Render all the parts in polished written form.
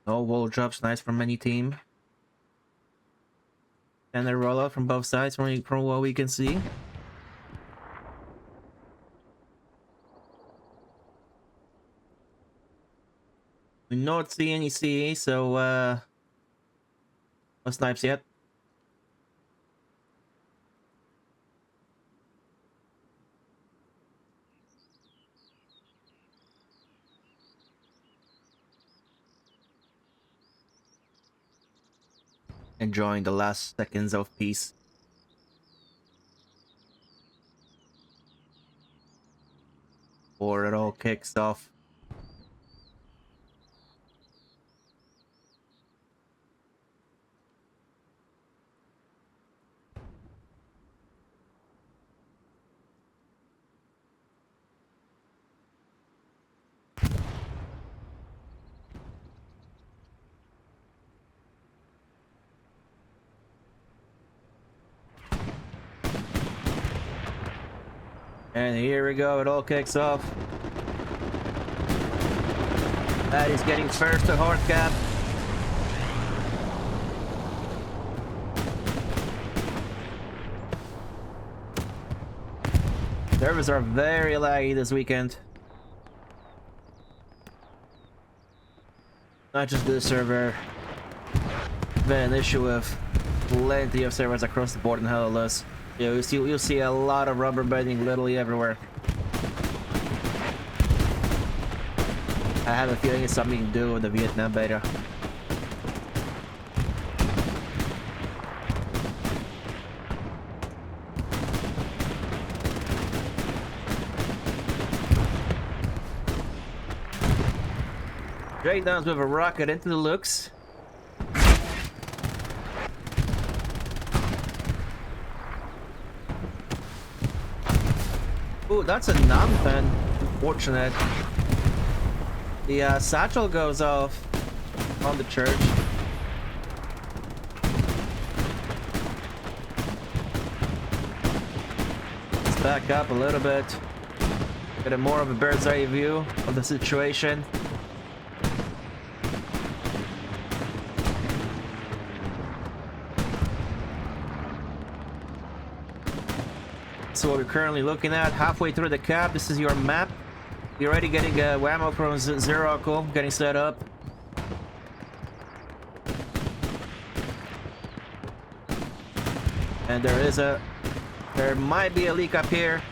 No wall drops, nice from any team. And a rollout from both sides from what we can see. We not see any CA, so no snipes yet. Enjoying the last seconds of peace. Before it all kicks off. And here we go, it all kicks off. That is getting first to hard cap. Servers are very laggy this weekend. Not just this server. Been an issue with plenty of servers across the board in HLS. Yeah, you'll see a lot of rubber banding literally everywhere. I have a feeling it's something to do with the Vietnam beta. Straight downs with a rocket into the looks. Ooh, that's a non-pen. Unfortunate. The satchel goes off on the church. Let's back up a little bit. Get a more of a bird's eye view of the situation. So what we're currently looking at, halfway through the cap, this is your map. You're already getting whammo from Zeracle, getting set up. And there might be a leak up here.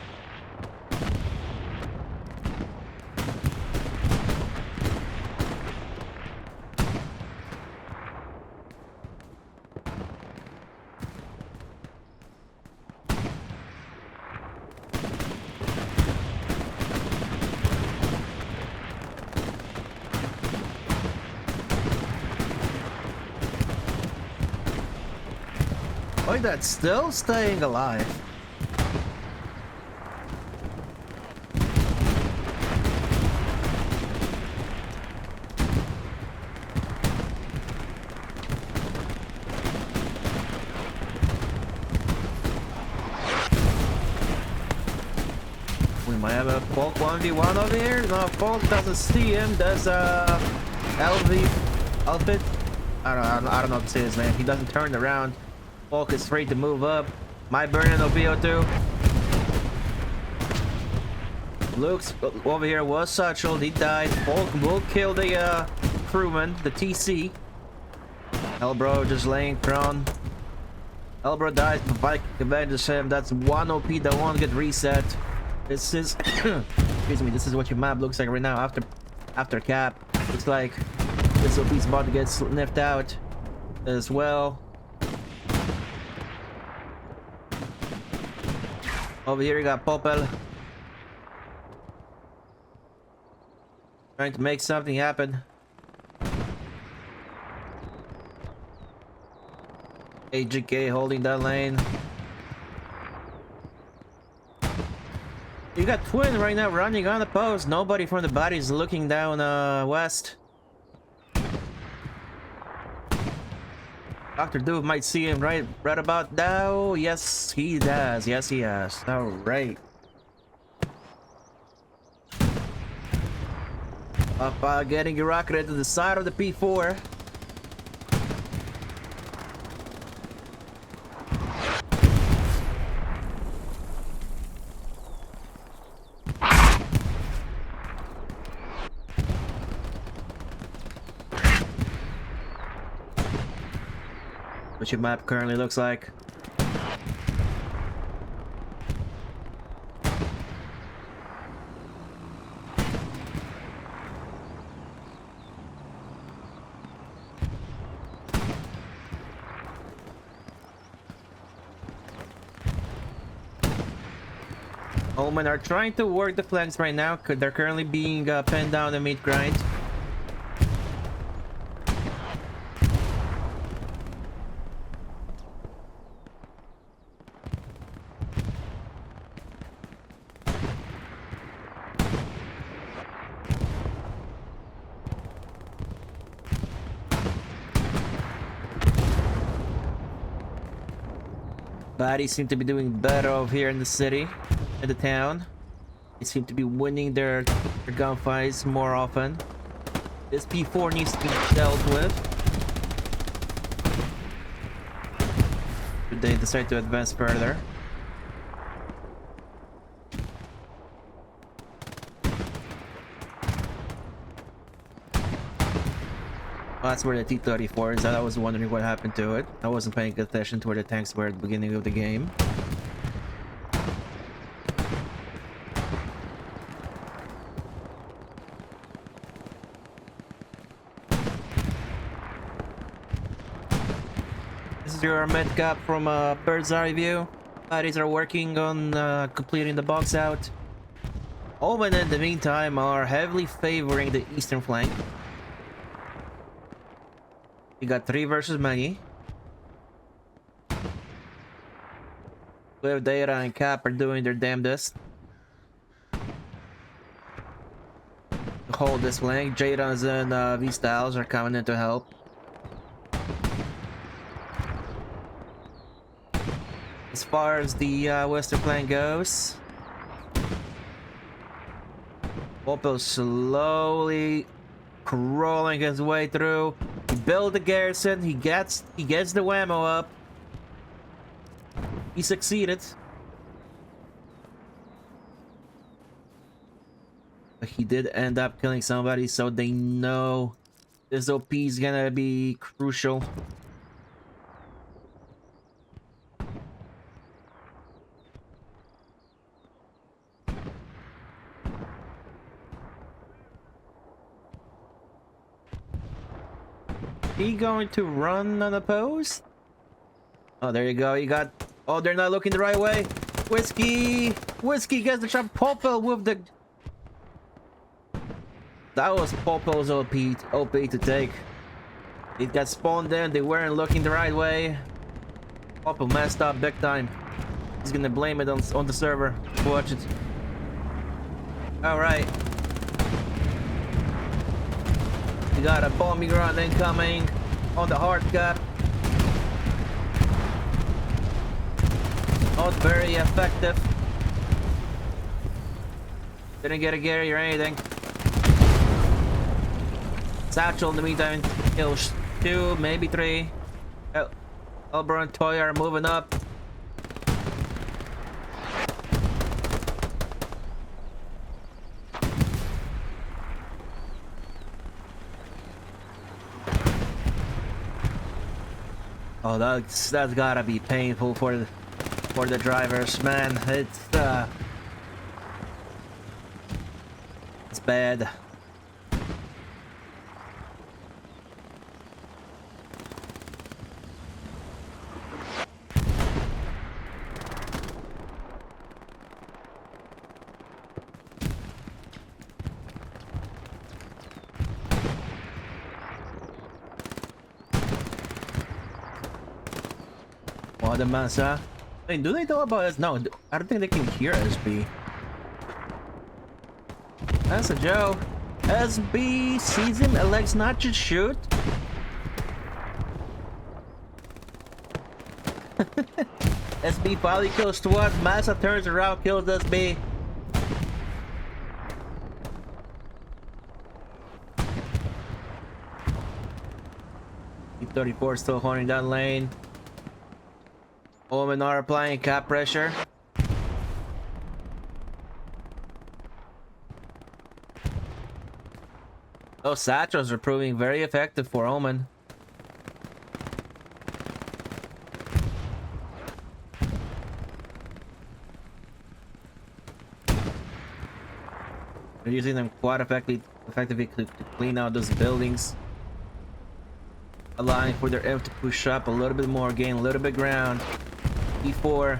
Look, that's still staying alive. We might have a Folk 1v1 over here. No, Folk doesn't see him. Does LV outfit? I don't know how to say his name. He doesn't turn around. Folk is free to move up. My burning no BO2. Luke's over here was satchel. He died. Folk will kill the crewman, the TC. Elbro just laying prone. Elbro dies, but Vike avenges him. That's one OP that won't get reset. This is excuse me, this is what your map looks like right now after cap. Looks like this OP's about to get sniffed out as well. Over here you got Popel. Trying to make something happen. HCA holding that lane. You got Twin right now running on the post. Nobody from the bodies looking down west. Dr. Dude might see him right about now. Yes, he does. Yes, he has. All right. Up, getting rocketed to the side of the P4. What your map currently looks like. OMEN are trying to work the flanks right now because they're currently being pinned down the meat grind. Bodies seem to be doing better over here in the city, in the town. They seem to be winning their gunfights more often. This P4 needs to be dealt with. Should they decide to advance further? Well, that's where the T-34 is. I was wondering what happened to it. I wasn't paying attention to where the tanks were at the beginning of the game. This is your med cap from a bird's eye view. Bodies are working on completing the box out. OMEN in the meantime are heavily favoring the eastern flank. You got 3 versus many. With Data and Cap are doing their damnedest to hold this flank. Jadons and V-Styles are coming in to help. As far as the western flank goes, Opel slowly crawling his way through. He built the garrison. He gets the whammo up. He succeeded. But he did end up killing somebody, so they know this OP is gonna be crucial. He going to run unopposed? Oh, there you go. You got... Oh, they're not looking the right way. Whiskey! Whiskey gets the shot. Popel with the... That was Popel's OP to take. He got spawned in. They weren't looking the right way. Popel messed up big time. He's gonna blame it on the server. Watch it. Alright. We got a bombing run incoming on the hard cap. Not very effective. Didn't get a Gary or anything. Satchel in the meantime kills 2, maybe 3. Elbro and Toy are moving up. Oh, that's gotta be painful for the drivers, man. It's bad. What the massa? Wait, do they know about us? No, I don't think they can hear SB. That's a joke. SB sees him, elects not to shoot. SB finally kills Swat. Massa turns around, kills SB. 34 still holding that lane. OMEN are applying cap pressure. Those satchels are proving very effective for OMEN. They're using them quite effectively to clean out those buildings, allowing for their M to push up a little bit more, gain a little bit ground. E4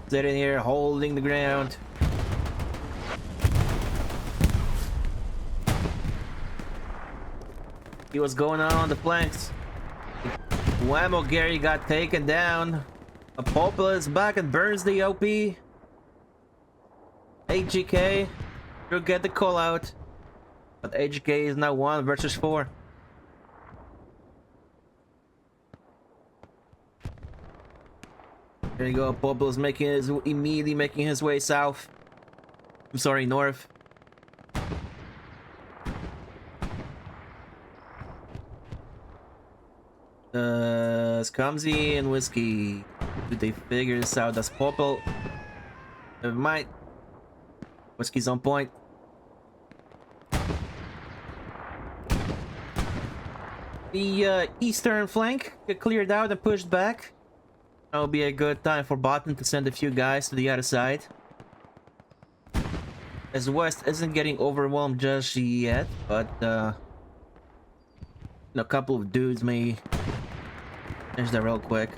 sitting here holding the ground. See what's going on the flanks. Whammo Gary got taken down. A Populous back and burns the OP. HGK should get the call out, but HGK is now 1 versus 4. There you go. Populous immediately making his way south. I'm sorry, north. Scumsy and Whiskey. Do they figure this out? Does Popple? It might. Whiskey's on point. The eastern flank get cleared out and pushed back. That would be a good time for BOTN to send a few guys to the other side, as West isn't getting overwhelmed just yet, but a couple of dudes may finish that real quick.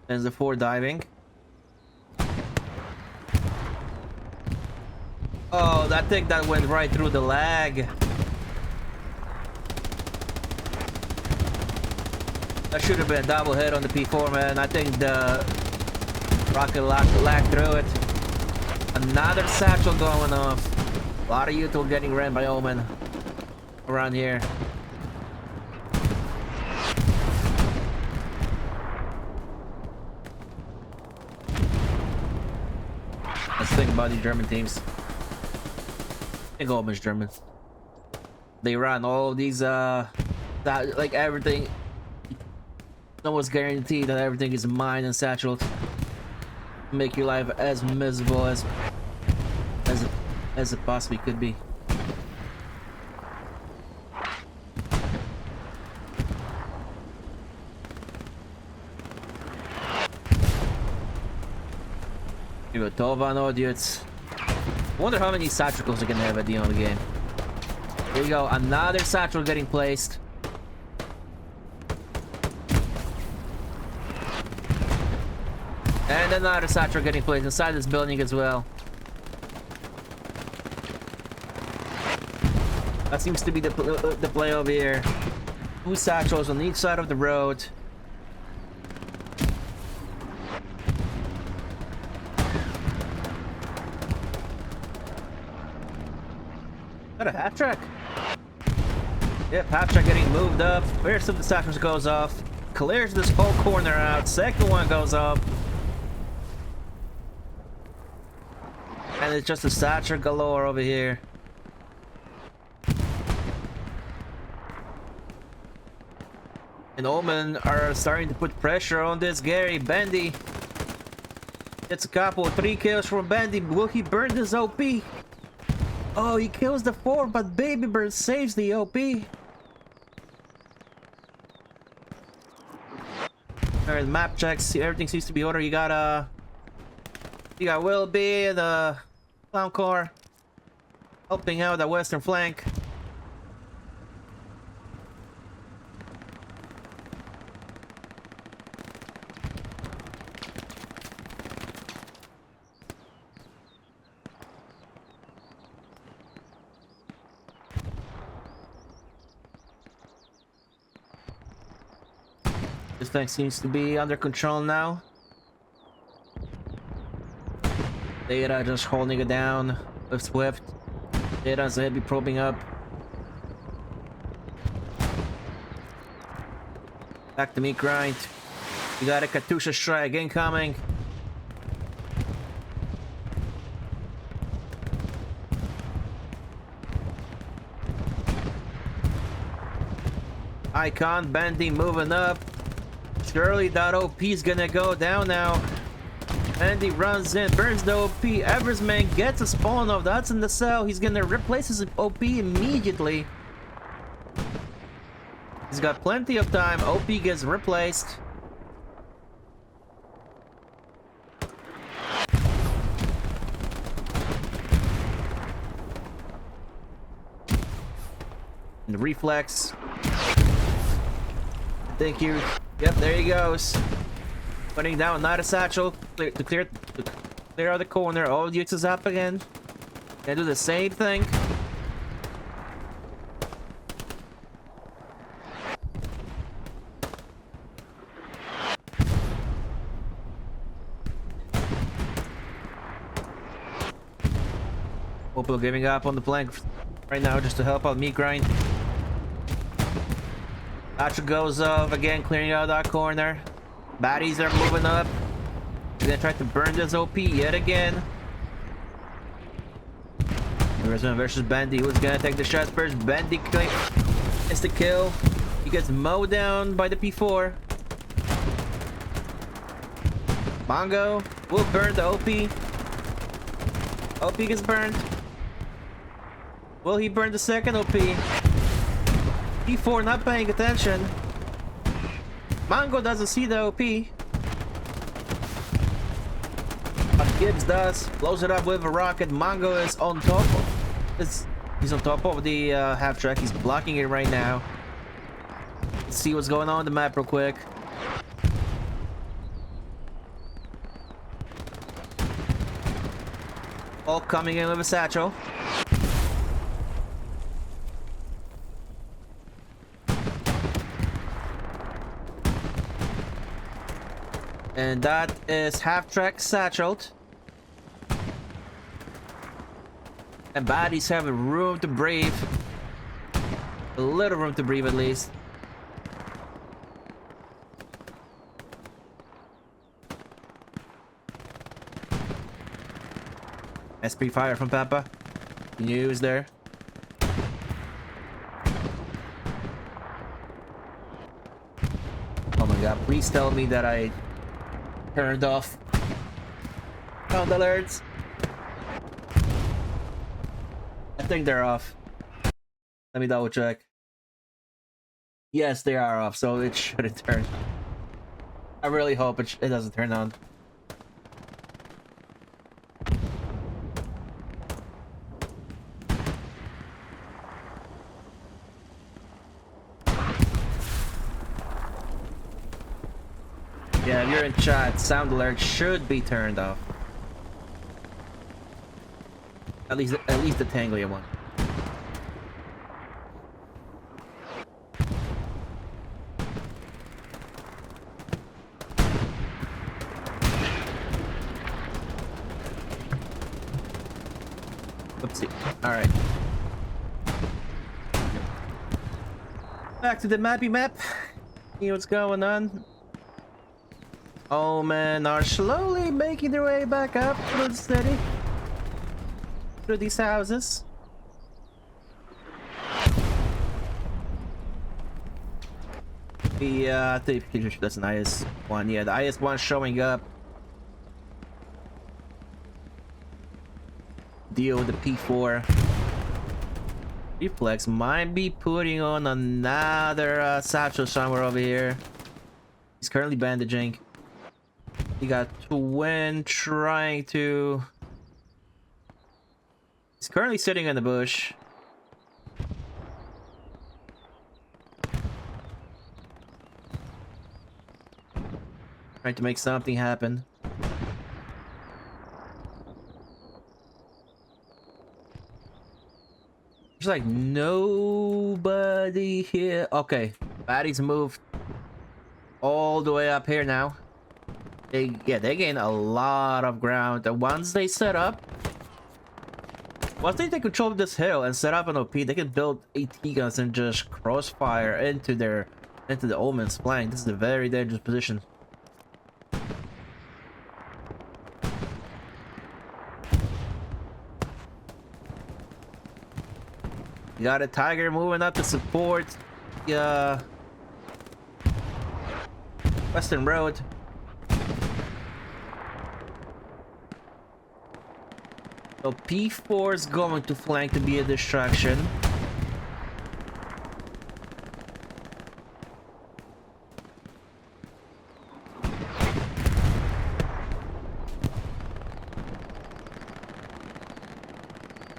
There's the 4 diving. Oh, that thing that went right through the lag. That should have been a double hit on the P4, man. I think the rocket lagged through it. Another satchel going off. A lot of util getting ran by OMEN around here. Let's think about these German teams. I think OMEN's German. They run all of these, like everything. It's almost guaranteed that everything is mined and satcheled. Make your life as miserable as it possibly could be. Here we go, Tovan Odiots. Wonder how many satchels are gonna have at the end of the game. Here we go, another satchel getting placed. And another satchel getting placed inside this building as well. That seems to be the play over here. 2 satchels on each side of the road. Is that a half track? Yep, half track getting moved up. First of the satchels goes off. Clears this whole corner out. Second one goes up. And it's just a satchel galore over here. And OMEN are starting to put pressure on this Gary. Bendy. It's a couple, 3 kills from Bendy. Will he burn this OP? Oh, he kills the 4, but Baby Bird saves the OP. Alright, map checks. Everything seems to be ordered. You got Wilby, the clown car, helping out the western flank. This thing seems to be under control now. Data just holding it down with Swift. Data's heavy probing up. Back to meat grind. You got a Katusha strike incoming. Icon Bendy moving up. Surely that OP is gonna go down now. Bendy runs in, burns the OP. Eversman gets a spawn off. That's in the cell. He's gonna replace his OP immediately. He's got plenty of time. OP gets replaced. And the reflex. Thank you. Yep, there he goes. Putting down not a satchel to clear out the corner. All uses up again. Gonna do the same thing. Opal giving up on the flank right now just to help out meat grind. Satchel goes off again, clearing out that corner. Baddies are moving up. He's gonna try to burn this OP yet again. Resman versus Bendy. Who's gonna take the shots first? Bendy gets the kill. He gets mowed down by the P4. Mongo will burn the OP. OP gets burned. Will he burn the second OP? P4 not paying attention. Mongo doesn't see the OP. But Gibbs does. Blows it up with a rocket. Mongo is on top of... He's on top of the half track. He's blocking it right now. Let's see what's going on the map real quick. All coming in with a satchel. And that is half track satcheled. And baddies have a room to breathe. A little room to breathe at least. SP fire from Papa. News there. Oh my god, please tell me that I turned off sound alerts. I think they're off. Let me double check. Yes, they are off, so it shouldn't turn. I really hope it doesn't turn on. Yeah, if you're in chat, sound alert should be turned off. At least the Tanglia one. Oopsie. Alright. Back to the mappy map. See what's going on. OMEN are slowly making their way back up through the city. Through these houses. I think that's an IS-1. Yeah, the IS-1 showing up. Deal with the P4. Reflex might be putting on another satchel somewhere over here. He's currently bandaging. He got Twin trying to... He's currently sitting in the bush. Trying to make something happen. There's like nobody here. Okay, baddies moved all the way up here now. They gain a lot of ground. And once they set up, once they take control of this hill and set up an OP, they can build AT guns and just crossfire into their into the Omen's flank. This is a very dangerous position. You got a Tiger moving up to support the Western Road. So P4 is going to flank to be a distraction.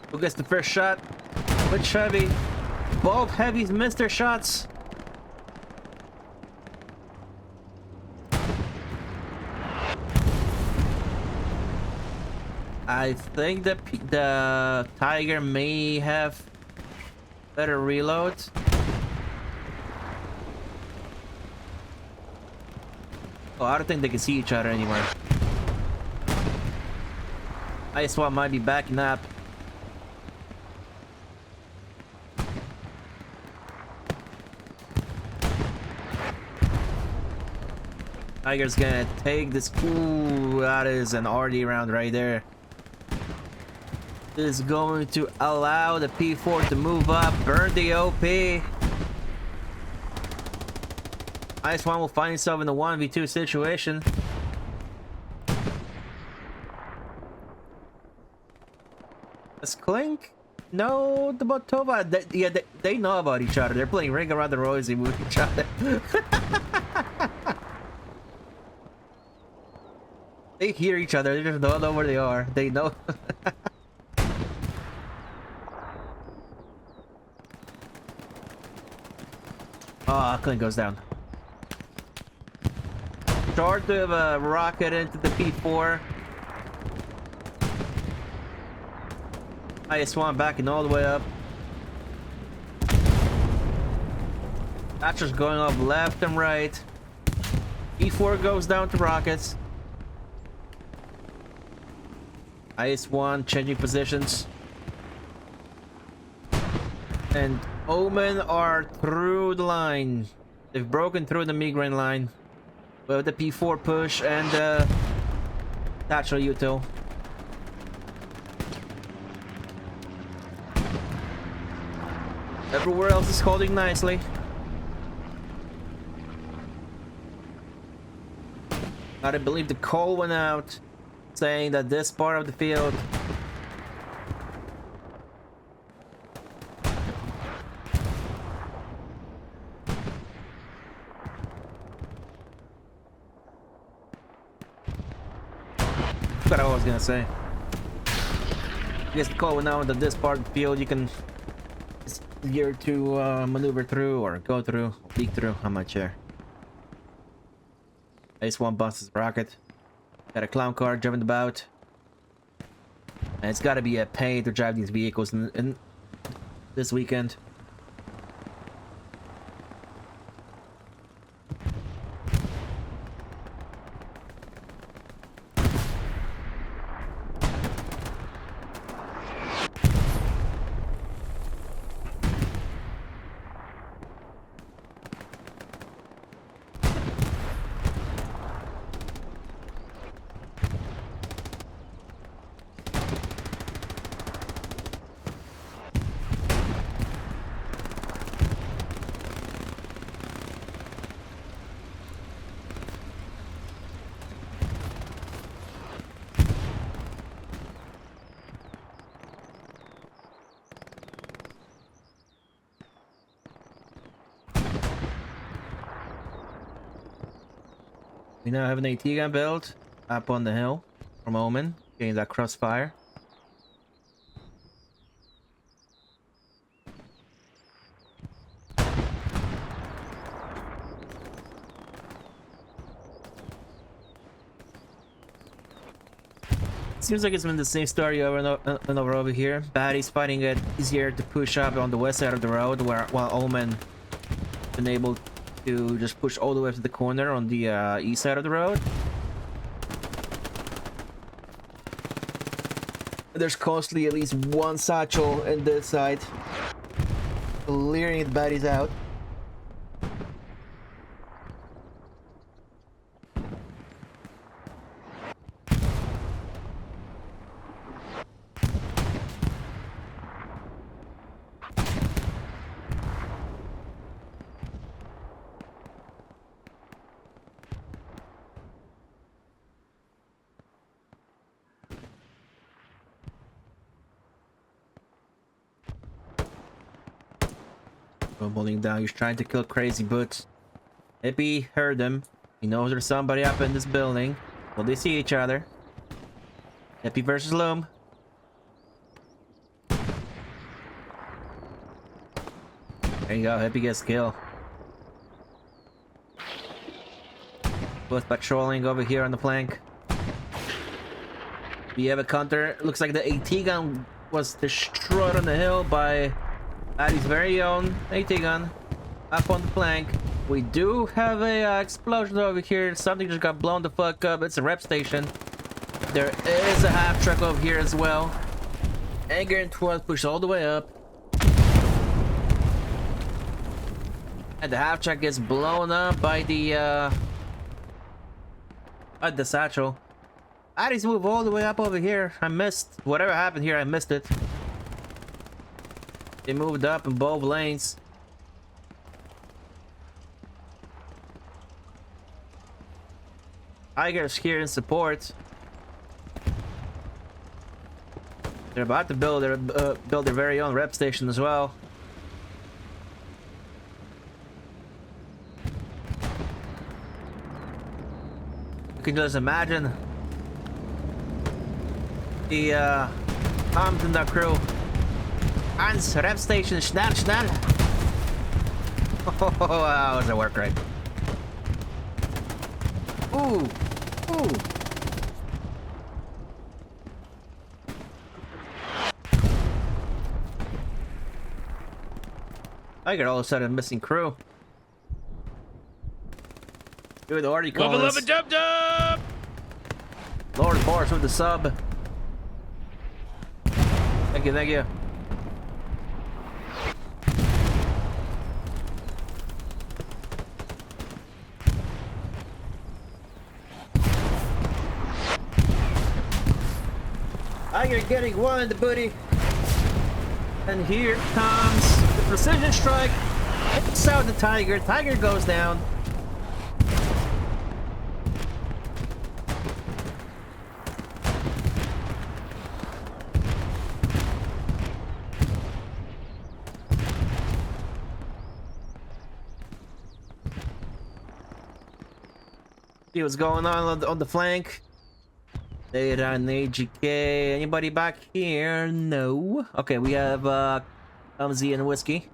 Who gets the first shot? Which heavy? Both heavies missed their shots. I think the Tiger may have better reload. Oh, I don't think they can see each other anymore. IS-1 might be backing up. Tiger's gonna take this. Ooh, that is an RD round right there. This is going to allow the P4 to move up, burn the OP. IS-1 will find himself in the 1v2 situation. Does Clink know about Tova? They know about each other. They're playing Ring Around the Rosie with each other. They hear each other, they just don't know where they are. They know. Ah, Clint goes down. Short of a rocket into the P4. IS-1 backing all the way up. Thatcher's going off left and right. P4 goes down to rockets. IS-1 changing positions. And Omen are through the line. They've broken through the migraine line with the P4 push and the Thatcher util. Everywhere else is holding nicely. I believe the call went out saying that this part of the field what I was gonna say. I guess the call went out that this part of the field you can it's easier to maneuver through or go through, leak through. I'm not sure. IS-1 busts his rocket. Got a clown car driving about. And it's gotta be a pain to drive these vehicles in this weekend. We now have an AT gun built up on the hill from Omen, getting that crossfire. Seems like it's been the same story over and over here. Baddies finding it easier to push up on the west side of the road, while Omen been able to just push all the way to the corner on the east side of the road. There's constantly at least one satchel in this side, clearing the baddies out. I'm holding down. He's trying to kill Crazy Boots. If he heard him, he knows there's somebody up in this building. Will they see each other? Hippie versus Loom. There you go. Hippie gets kill. Both patrolling over here on the flank. We have a counter. Looks like the AT gun was destroyed on the hill by Addy's very own AT gun. Up on the flank. We do have a explosion over here. Something just got blown the fuck up. It's a rep station. There is a half truck over here as well. Anger and 12 push all the way up. And the half truck gets blown up by the satchel. Addy's move all the way up over here. I missed whatever happened here. I missed it. They moved up in both lanes. Tiger's here in support. They're about to build their very own rep station as well. You can just imagine the armed in the crew. Hans, rep station, schnell, schnell. Oh, that was a work rate. Ooh, ooh. I got all of a sudden missing crew. Dude, already calling us. Dub dub. Lord Boris with the sub. Thank you, thank you. Tiger getting one in the booty. And here comes the precision strike. Hits out the Tiger. Tiger goes down. See what's going on the flank. They run HCA. Anybody back here? No. Okay, we have Umzy and Whiskey.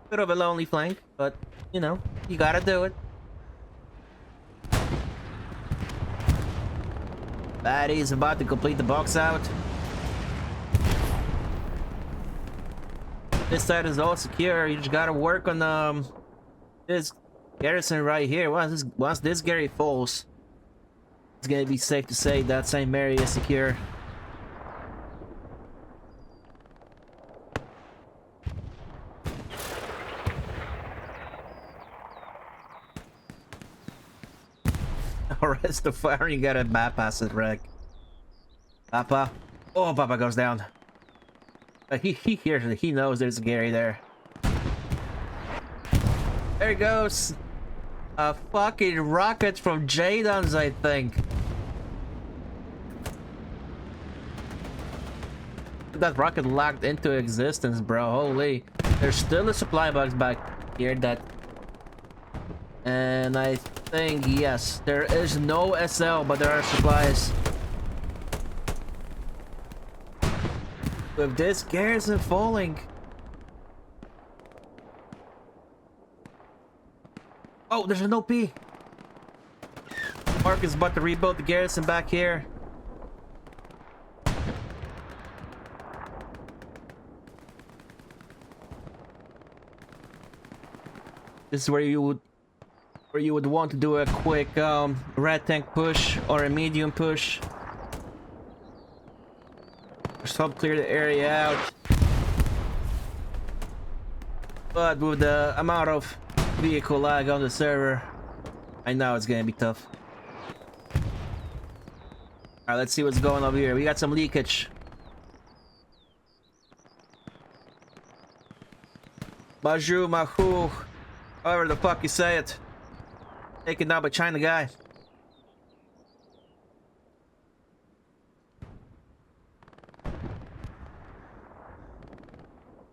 Bit of a lonely flank, but you know, you gotta do it. Batty's about to complete the box out. This side is all secure. You just gotta work on this garrison right here. Once this Gary falls, it's gonna be safe to say that St. Mary is secure. Arrest the fire, you gotta bypass it, wreck. Papa. Oh, Papa goes down. He hears it. He knows there's a Gary there. There he goes. A fucking rocket from Jadon's, I think. That rocket locked into existence, bro. Holy. There's still a supply box back here that... And I think, yes, there is no SL, but there are supplies. With this garrison falling... Oh, there's an OP. Mark is about to rebuild the garrison back here. This is where you would want to do a quick red tank push or a medium push. Just help clear the area out. But with the amount of vehicle lag on the server, I know it's gonna be tough. Alright, let's see what's going on over here. We got some leakage. Maju, Mahu, however the fuck you say it. Taken down by China guy.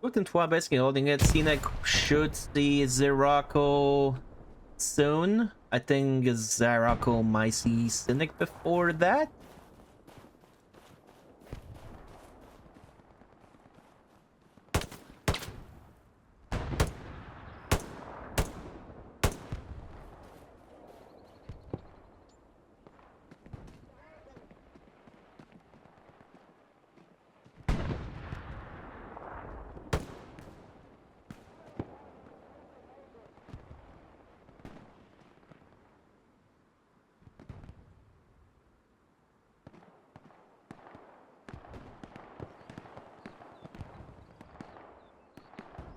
Looked into one basically holding it. Scenic should see Zirocco soon. I think Zirocco might see Cynic before that.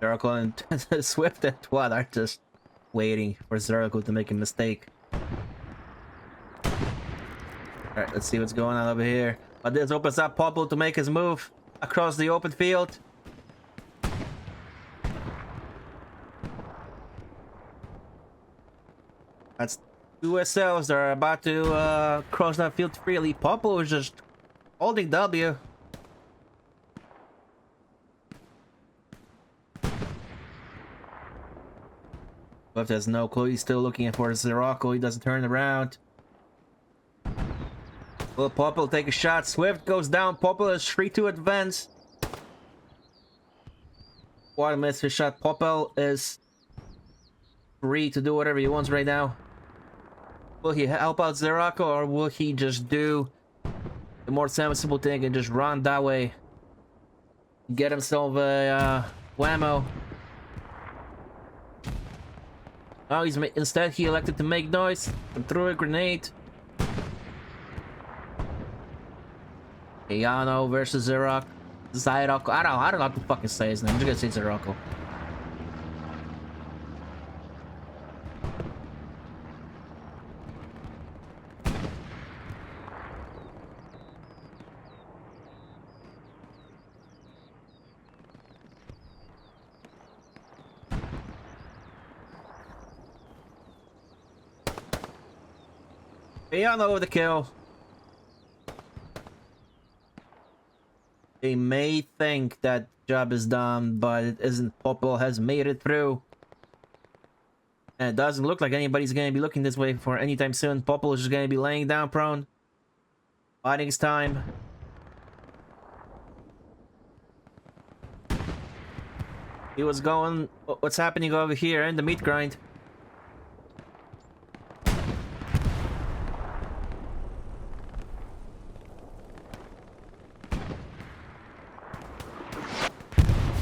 Zirocco and Swift and Twat are just waiting for Zirocco to make a mistake. Alright, let's see what's going on over here. But this opens up Popple to make his move across the open field. That's two SLs that are about to cross that field freely. Popple is just holding W. But there's no clue. He's still looking for Zirocco. He doesn't turn around. Will Popple take a shot? Swift goes down. Popple is free to advance. What a miss his shot. Popple is free to do whatever he wants right now. Will he help out Zirocco, or will he just do the more sensible thing and just run that way? Get himself a whammo. Oh, instead he elected to make noise and threw a grenade. Yano versus Zirocco. I don't know how to fucking say his name. I'm just gonna say Zirocco. Yano with the kill. They may think that job is done, but it isn't. Popple has made it through. And it doesn't look like anybody's going to be looking this way for anytime soon. Popple is just going to be laying down prone. Biding his time. He was going... What's happening over here in the meat grind?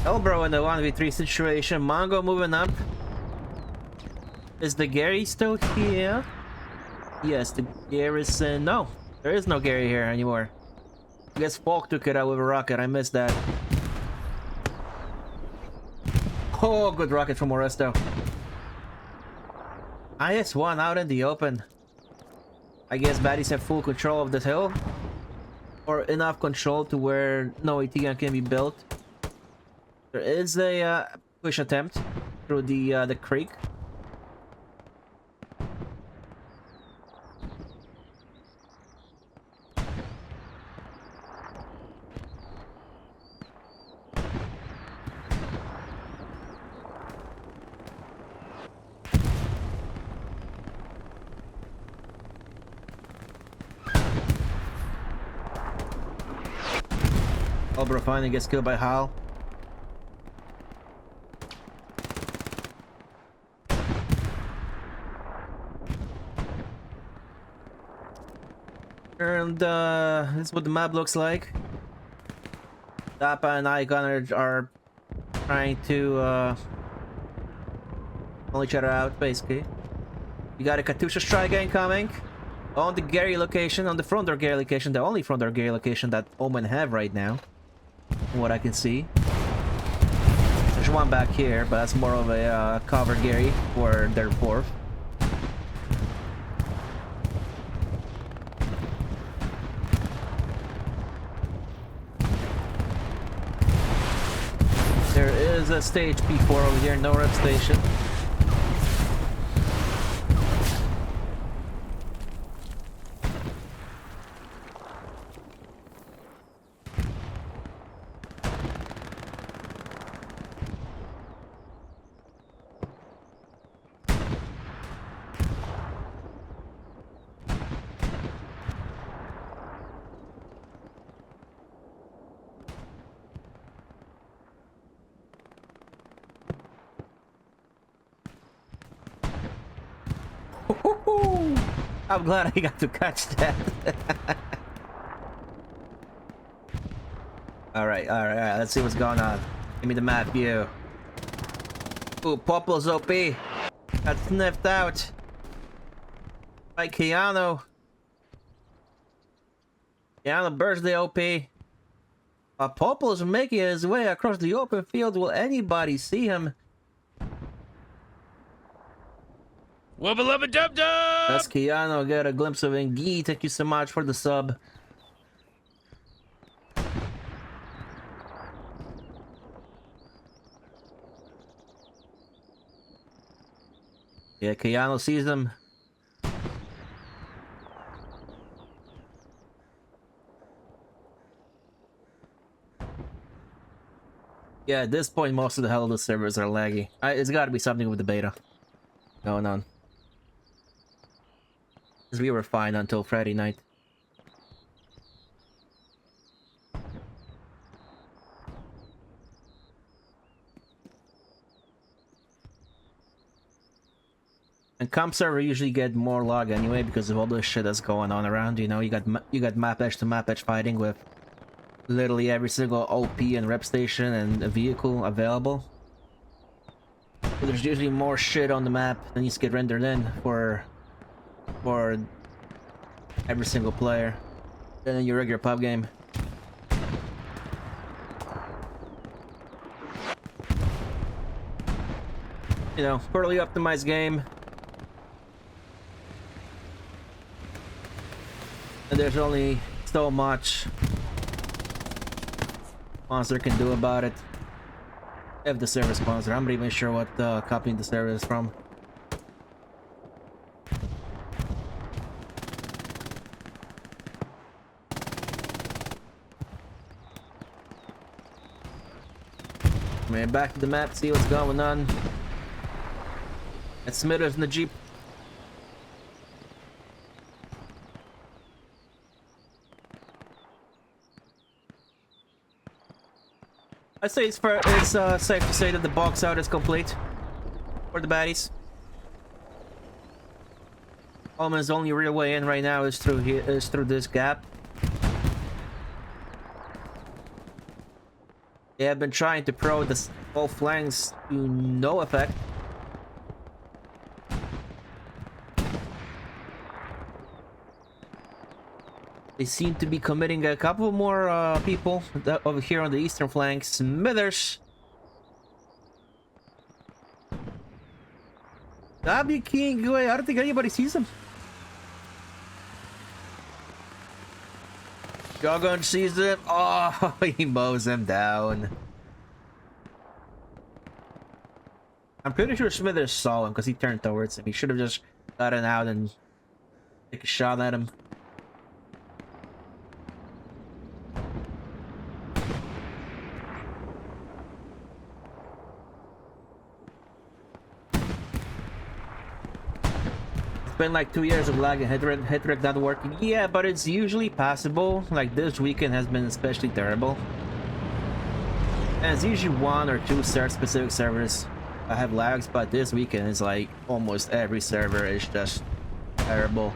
Elbro in the 1v3 situation. Mongo moving up. Is the Gary still here? Yes, the Gary is... no, there is no Gary here anymore. I guess Falk took it out with a rocket. I missed that. Oh, good rocket from Oresto. IS-1 out in the open. I guess baddies have full control of this hill. Or enough control to where no ATM can be built. There is a push attempt through the creek. Elbro finally gets killed by Hal. And this is what the map looks like. Dappa and Icon are trying to pull each other out, basically. You got a Katusha strike incoming on the Gary location, on the front door Gary location, the only front door Gary location that OMEN have right now, from what I can see. There's one back here, but that's more of a cover Gary for their fourth. There is a stage P4 over here, no red station. I'm glad I got to catch that. Alright, let's see what's going on. Give me the map view. Ooh, Popol's OP. Got sniffed out by Keanu. Keanu birthday OP. Popol is making his way across the open field. Will anybody see him? Wubba lubba dub dub! That's Keanu. Get a glimpse of Engi. Thank you so much for the sub. Yeah, Keanu sees him. Yeah, at this point, most of the hell of the servers are laggy. It's got to be something with the beta going on. Because we were fine until Friday night. And comp server usually get more log anyway because of all the shit that's going on around. You know, you got map edge to map edge fighting with literally every single OP and rep station and a vehicle available. So there's usually more shit on the map that needs to get rendered in for every single player than in your regular pub game. You know, poorly optimized game. And there's only so much Monster can do about it. If the server sponsor, I'm not even sure what company the server is from. Man, back to the map, see what's going on. It's Smithers in the Jeep. I'd say it's safe to say that the box out is complete for the baddies. OMEN's only real way in right now is through here, through this gap. They have been trying to pro the both flanks to no effect. They seem to be committing a couple more people over here on the eastern flank. Smithers. W King, I don't think anybody sees him. Joggun sees him. Oh, he mows him down. I'm pretty sure Smithers saw him because he turned towards him. He should have just gotten out and take a shot at him. Been like 2 years of lag and hit-rec not working. Yeah, but it's usually passable. Like this weekend has been especially terrible. And it's usually 1 or 2 specific servers I have lags, but this weekend is like almost every server is just terrible.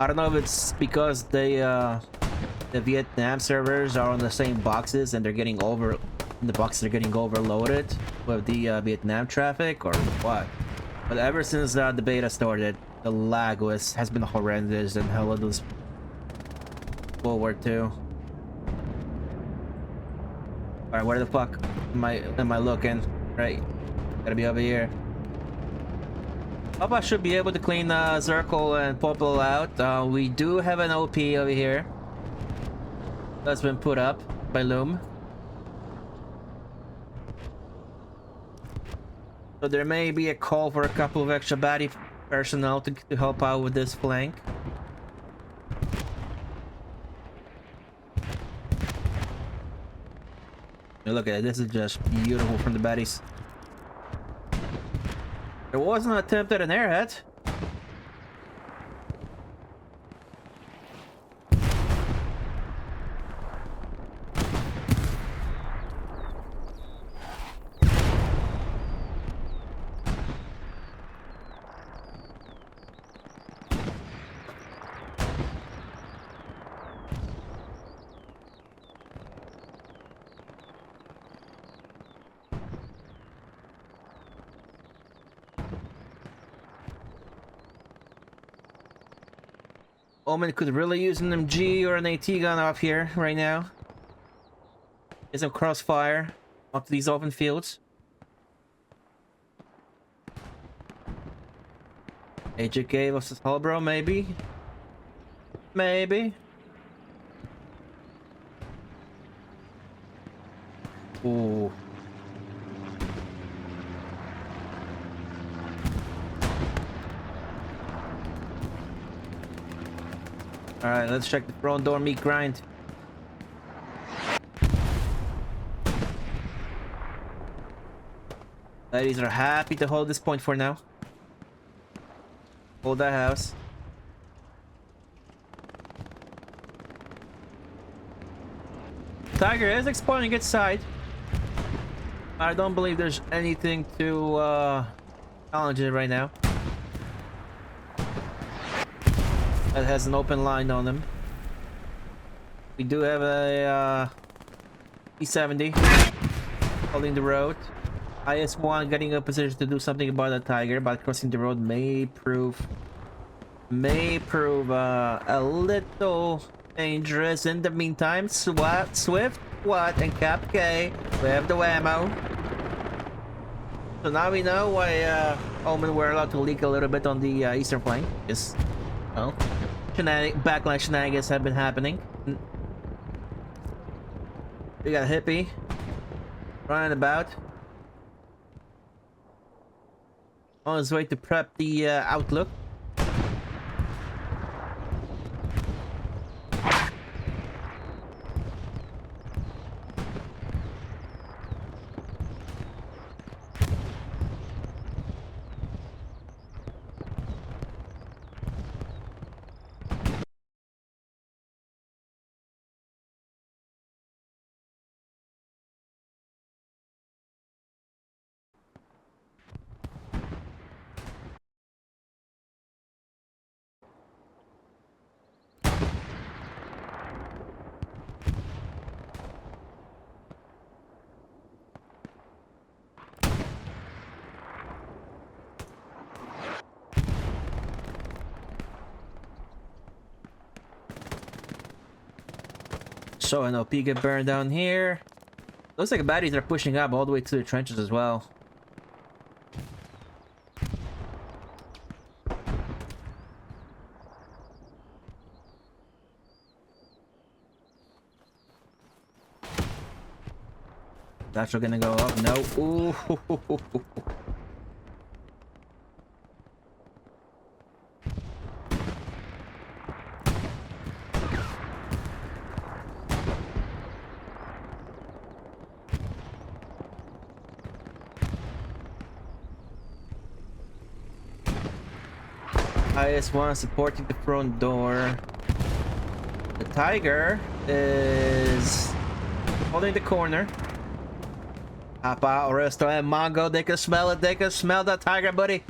I don't know if it's because the Vietnam servers are on the same boxes and they're getting overloaded with the Vietnam traffic or what. But ever since the beta started, the lag has been horrendous and hell of those World War II. Alright, where the fuck am I looking? Right, gotta be over here. Hope I should be able to clean Zirkle and Popol out. We do have an OP over here that's been put up by Loom. So there may be a call for a couple of extra baddie personnel to help out with this flank. Look at it, this is just beautiful from the baddies. There was an attempt at an airhead. Omen could really use an MG or an AT gun up here right now. Get some crossfire onto these open fields. HCA versus Halbro, maybe? Maybe? Ooh. Alright, let's check the front door meat grind. Ladies are happy to hold this point for now. Hold that house. Tiger is exploring its side. I don't believe there's anything to challenge it right now. That has an open line on them. We do have a E70 holding the road. IS-1 getting a position to do something about the Tiger, but crossing the road may prove a little dangerous. In the meantime, Swift, Watt, and Cap K, we have the ammo. So now we know why Omen were allowed to leak a little bit on the eastern flank. Just, well, backline shenanigans have been happening. We got Hippie running about on his way to prep the outlook. So an OP get burned down here. Looks like the baddies are pushing up all the way to the trenches as well. That's gonna go up. No. Ooh. IS-1 supporting the front door. The Tiger is holding the corner. Papa, Oresto, and Mongo, they can smell it. They can smell that Tiger, buddy.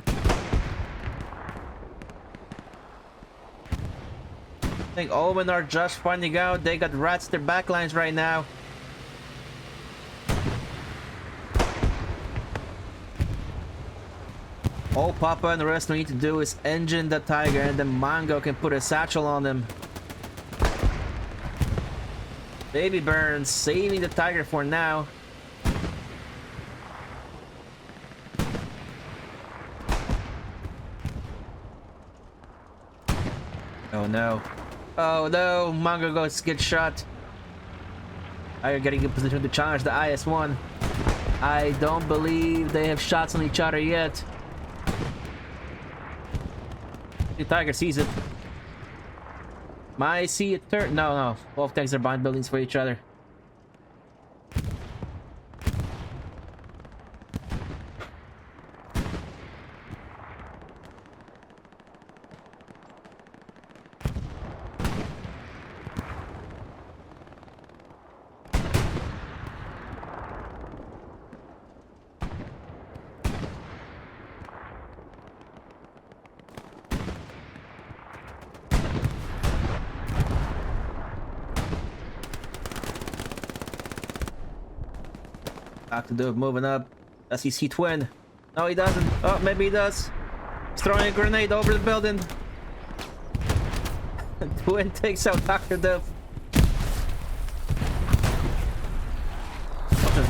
I think Omen are just finding out they got rats their backlines right now. All Papa and the rest need to do is engine the Tiger, and then Mongo can put a satchel on them. Baby Burns saving the Tiger for now. Oh no. Oh no, Mongo gets shot. Tiger getting in position to challenge the IS-1. I don't believe they have shots on each other yet. The Tiger sees it. Might see it turn. No. Both tanks are behind buildings for each other. Back to do it, moving up. Does he see Twin? No, he doesn't. Oh, maybe he does. He's throwing a grenade over the building. Twin takes out Dr. Duff.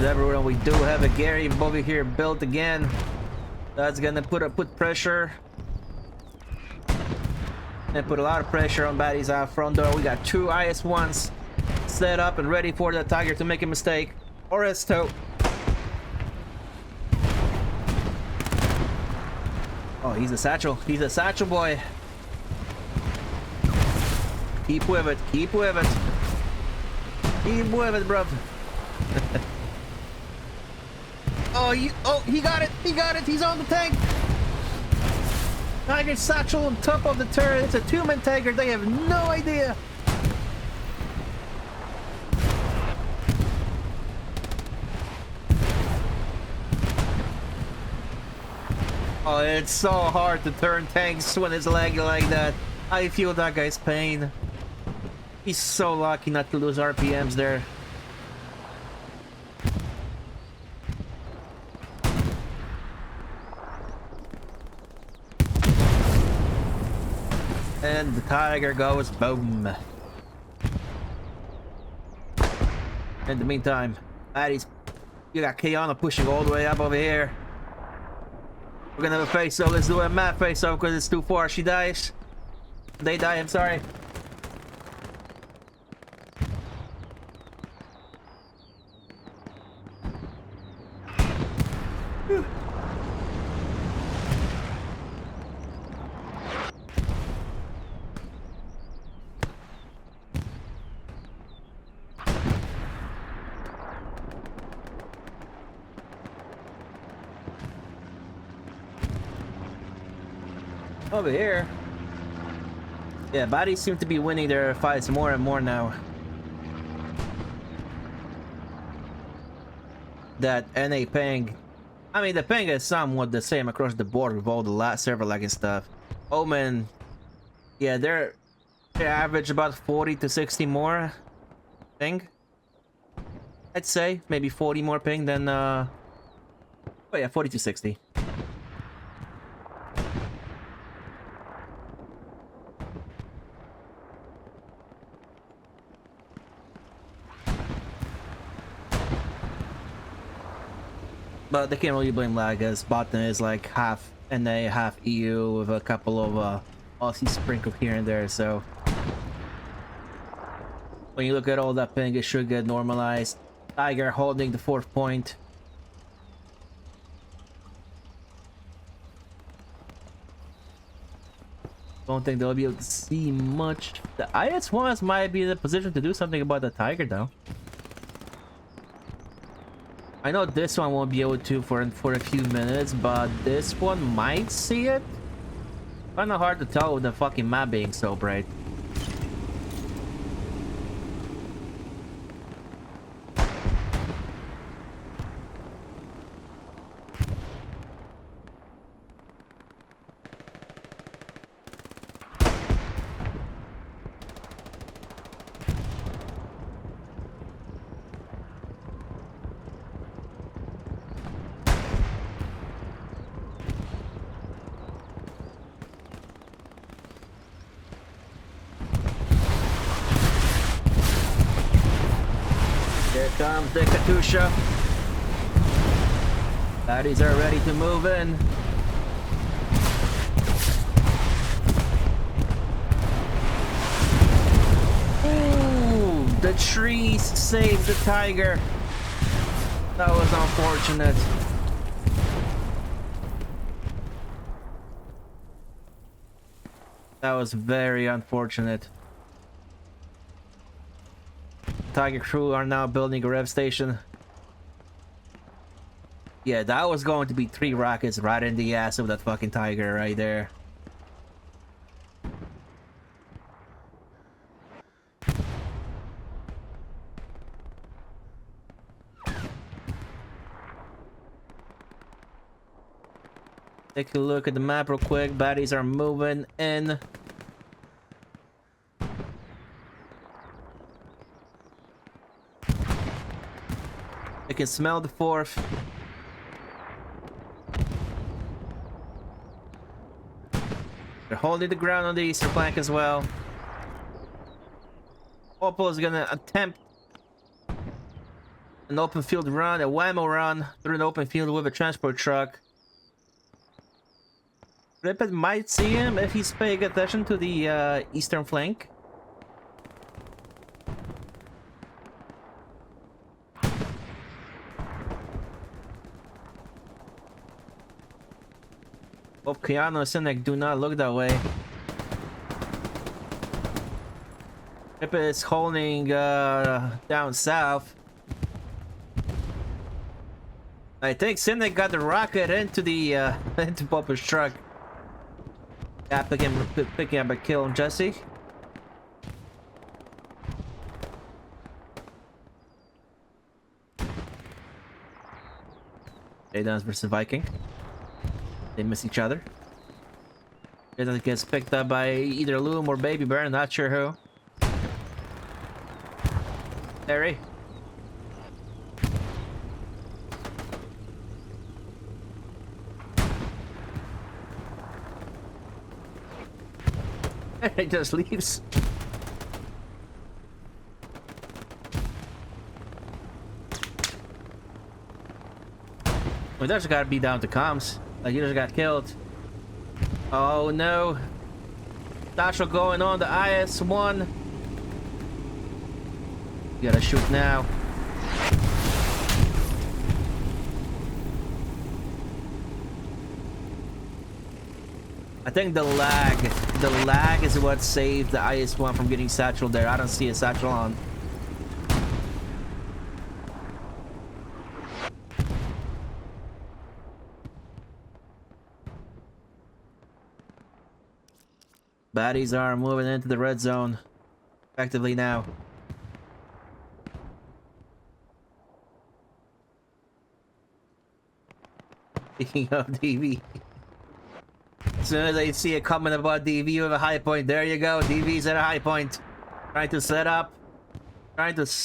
Everyone, we do have a Gary over here built again. That's gonna put pressure and put a lot of pressure on baddies out front door. We got 2 IS-1s set up and ready for the Tiger to make a mistake or S2. Oh, he's a satchel. He's a satchel boy. Keep with it. Keep with it. Keep with it, bruv. Oh, he got it! He got it! He's on the tank! Tiger satchel on top of the turret. It's a 2-man Tiger. They have no idea. Oh, it's so hard to turn tanks when it's laggy like that. I feel that guy's pain. He's so lucky not to lose RPMs there. And the Tiger goes boom. In the meantime, baddies, you got Kiana pushing all the way up over here. We're gonna have a face-off. Let's do a map face-off because it's too far. She dies. They die, I'm sorry. Over here. Yeah, bodies seem to be winning their fights more and more now. That NA ping. I mean, the ping is somewhat the same across the board with all the last server lag and stuff. OMEN, yeah, they average about 40 to 60 more ping. I'd say maybe 40 more ping than oh yeah, 40 to 60. But they can't really blame lag as BOTN is like half NA, half EU with a couple of Aussie sprinkled here and there, so when you look at all that ping, it should get normalized. Tiger holding the 4th point. Don't think they'll be able to see much. The IS-1s might be in a position to do something about the Tiger though. I know this one won't be able to for a few minutes, but this one might see it. Kinda hard to tell with the fucking map being so bright. Here comes the Katusha. Baddies are ready to move in. Ooh, the trees saved the Tiger. That was unfortunate. That was very unfortunate. Tiger crew are now building a rev station. Yeah, that was going to be 3 rockets right in the ass of that fucking Tiger right there. Take a look at the map real quick. Baddies are moving in. I can smell the 4th. They're holding the ground on the eastern flank as well. Opel is gonna attempt an open field run, a whammo run through an open field with a transport truck. Ripet might see him if he's paying attention to the eastern flank. Hope Keanu and Sinek do not look that way. Ripet is holding down south. I think Sinek got the rocket into the into Popa's truck. Yeah, picking up a kill on Jesse. Aidans versus Viking. They miss each other. Aidans gets picked up by either Loom or Baby Bear, not sure who. Harry. It just leaves. We just gotta be down to comms. Like, you just got killed. Oh no. Satchel going on the IS-1. You gotta shoot now. I think the lag is what saved the IS-1 from getting Satchel there. I don't see a Satchel on. Baddies are moving into the red zone effectively now. Speaking of DV. As soon as I see a comment about DV with a high point, there you go. DV's at a high point. Trying to set up his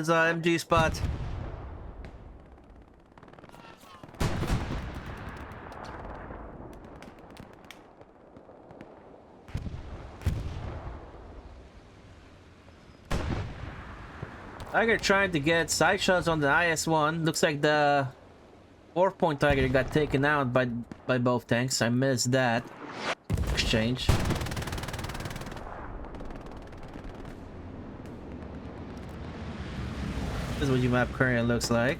MG spot. Tiger trying to get side shots on the IS-1. Looks like the 4-point Tiger got taken out by both tanks. I missed that exchange. This is what your map currently looks like.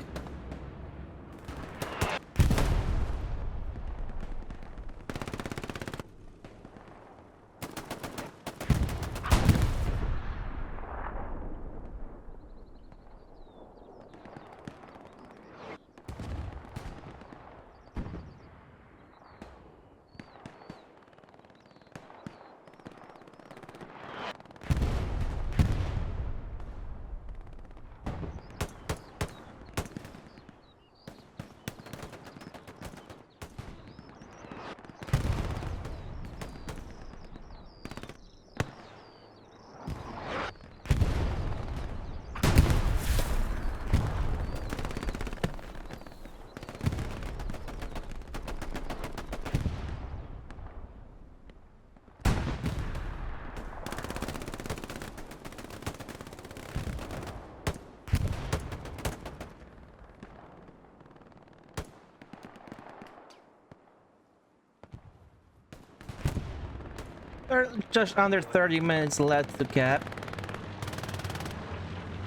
Just under 30 minutes left to cap.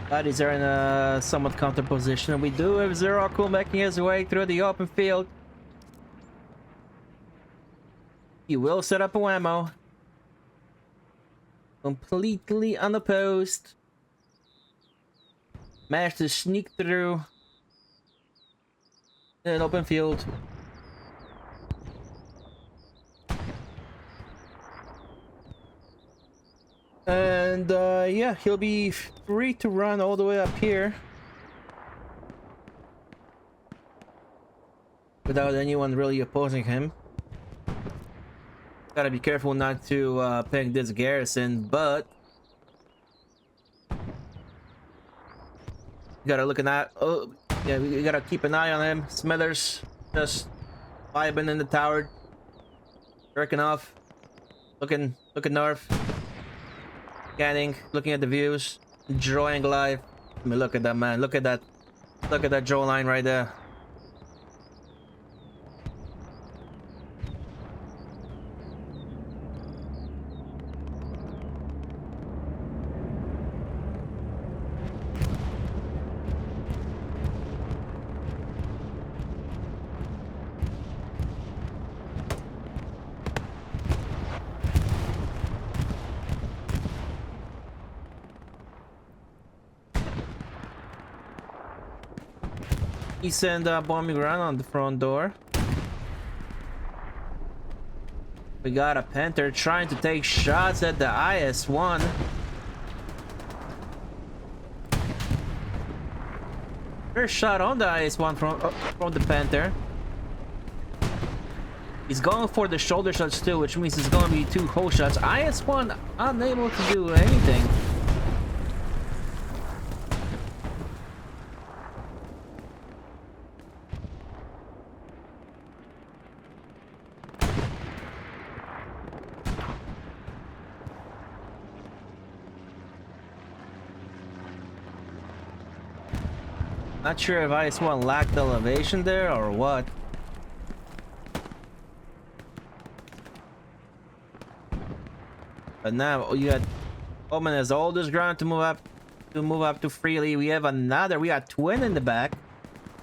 Buddies are in a somewhat counter position. We do have Zero Cool making his way through the open field. He will set up a whammo. Completely unopposed. Managed to sneak through an open field. And yeah, he'll be free to run all the way up here without anyone really opposing him. Gotta be careful not to ping this garrison, but gotta look at. Oh, yeah, we gotta keep an eye on him. Smithers just vibing in the tower, jerking off, looking north. Scanning, looking at the views, enjoying life. I mean, look at that, man. Look at that. Look at that draw line right there. He sent a bombing run on the front door. We got a Panther trying to take shots at the IS-1. First shot on the IS-1 from the Panther. He's going for the shoulder shots too, which means it's going to be 2 whole shots. IS-1 unable to do anything. Not sure if IS-1 lacked elevation there or what. But now you got OMEN has all this ground to move up to freely. We have we got Twin in the back.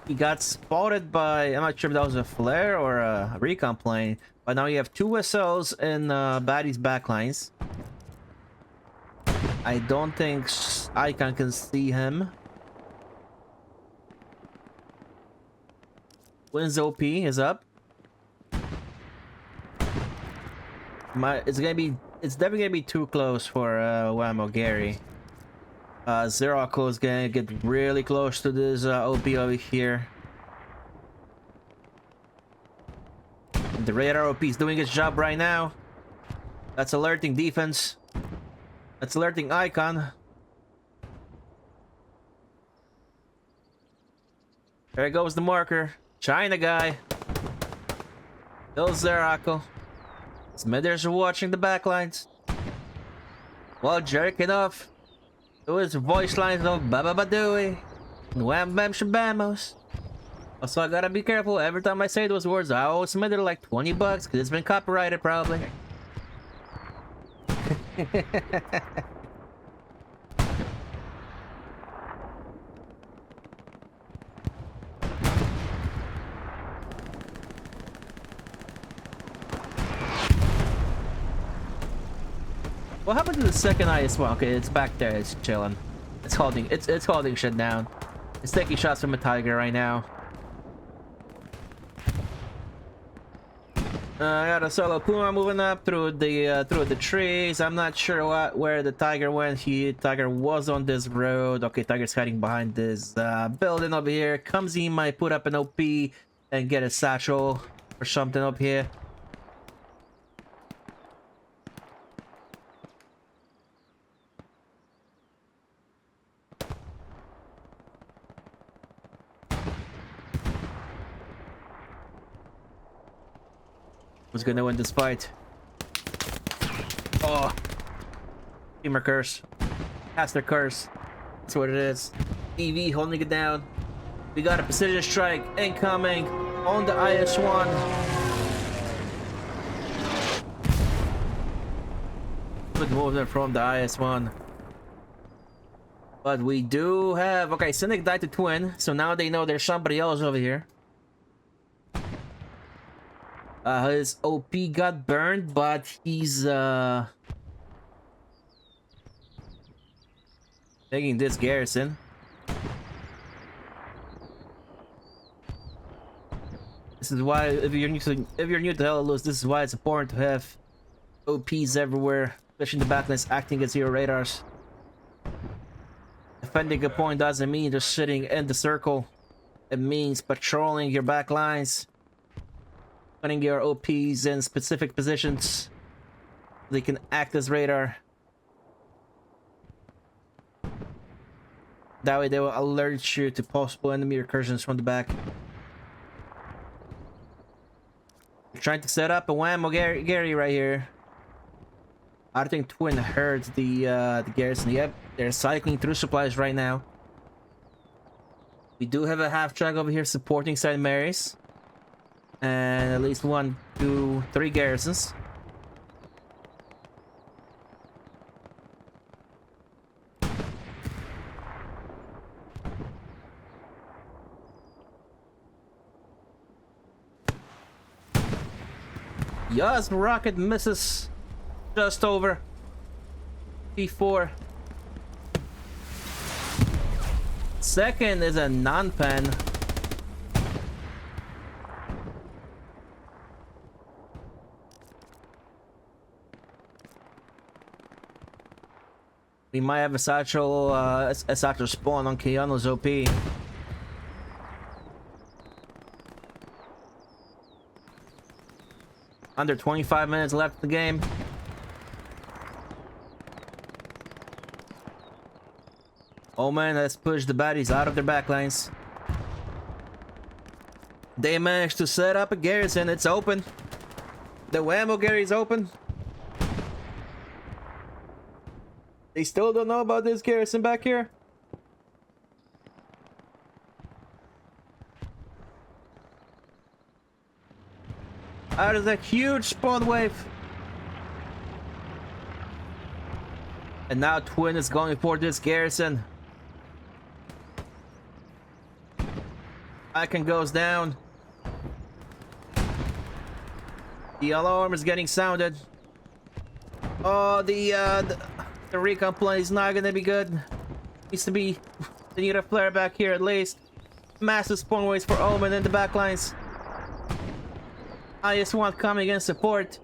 He got spotted by, I'm not sure if that was a flare or a recon plane, but now you have 2 SLs in Baddie's backlines. I don't think Icon can see him. Twin's OP is up. It's definitely gonna be too close for Whammo Gary. Zerako is gonna get really close to this OP over here. The radar OP is doing its job right now. That's alerting defense. That's alerting Icon. There goes the marker. China guy. Kills Zerako. Smithers are watching the backlines while jerking off to his voice lines of Baba Badooey and Wham Bam Shabamos. Also, I gotta be careful. Every time I say those words, I owe Smither like $20 because it's been copyrighted, probably. What happened to the second IS-1? Okay, it's back there. It's chilling. It's holding shit down. It's taking shots from a Tiger right now. I got a solo Puma moving up through the trees. I'm not sure where the Tiger went. Tiger was on this road. Okay, Tiger's hiding behind this building over here. He might put up an OP and get a satchel or something up here. Who's gonna win this fight? Oh, Teamer curse, Caster curse. That's what it is. EV holding it down. We got a precision strike incoming on the IS-1. Good movement from the IS-1. But we do have, okay, Cynic died to Twin, so now they know there's somebody else over here. His OP got burned, but he's taking this garrison. This is why, if you're new to Hellos, this is why it's important to have OPs everywhere, especially in the backlines acting as your radars. Defending a point doesn't mean just sitting in the circle. It means patrolling your backlines. Putting your OPs in specific positions, they can act as radar. That way they will alert you to possible enemy recursions from the back. We're trying to set up a Whammo Gary right here. I think Twin heard the garrison. Yep, they're cycling through supplies right now. We do have a half track over here supporting St. Mary's. And at least 1, 2, 3 garrisons. Yes, rocket misses just over P4. Second is a non-pen. We might have a satchel spawn on Keanu's OP. Under 25 minutes left in the game. OMEN has pushed the baddies out of their backlines. They managed to set up a garrison. It's open. The Whammo Gary is open. They still don't know about this garrison back here. That is a huge spawn wave. And now Twin is going for this garrison. Icon goes down. The alarm is getting sounded. Oh, the recon plane is not gonna be good. Needs to be. They need a flare back here at least. Massive spawn waves for OMEN in the backlines. I just want coming in support.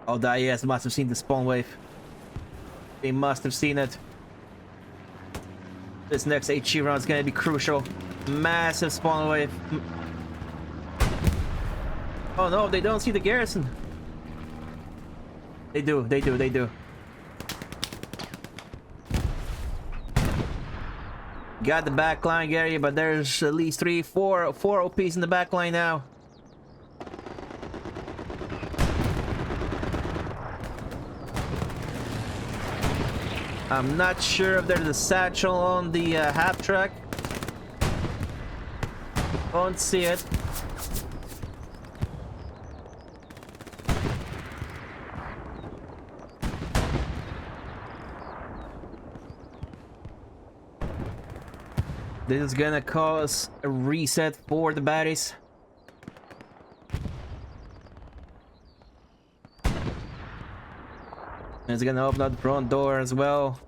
Oh, the IES must have seen the spawn wave. They must have seen it. This next HE round is gonna be crucial. Massive spawn wave. Oh no, they don't see the garrison. They do, they do, they do. Got the backline area, but there's at least 3, 4 OPs in the backline now. I'm not sure if there's a satchel on the half track. Don't see it. This is gonna cause a reset for the baddies. It's gonna open up the front door as well,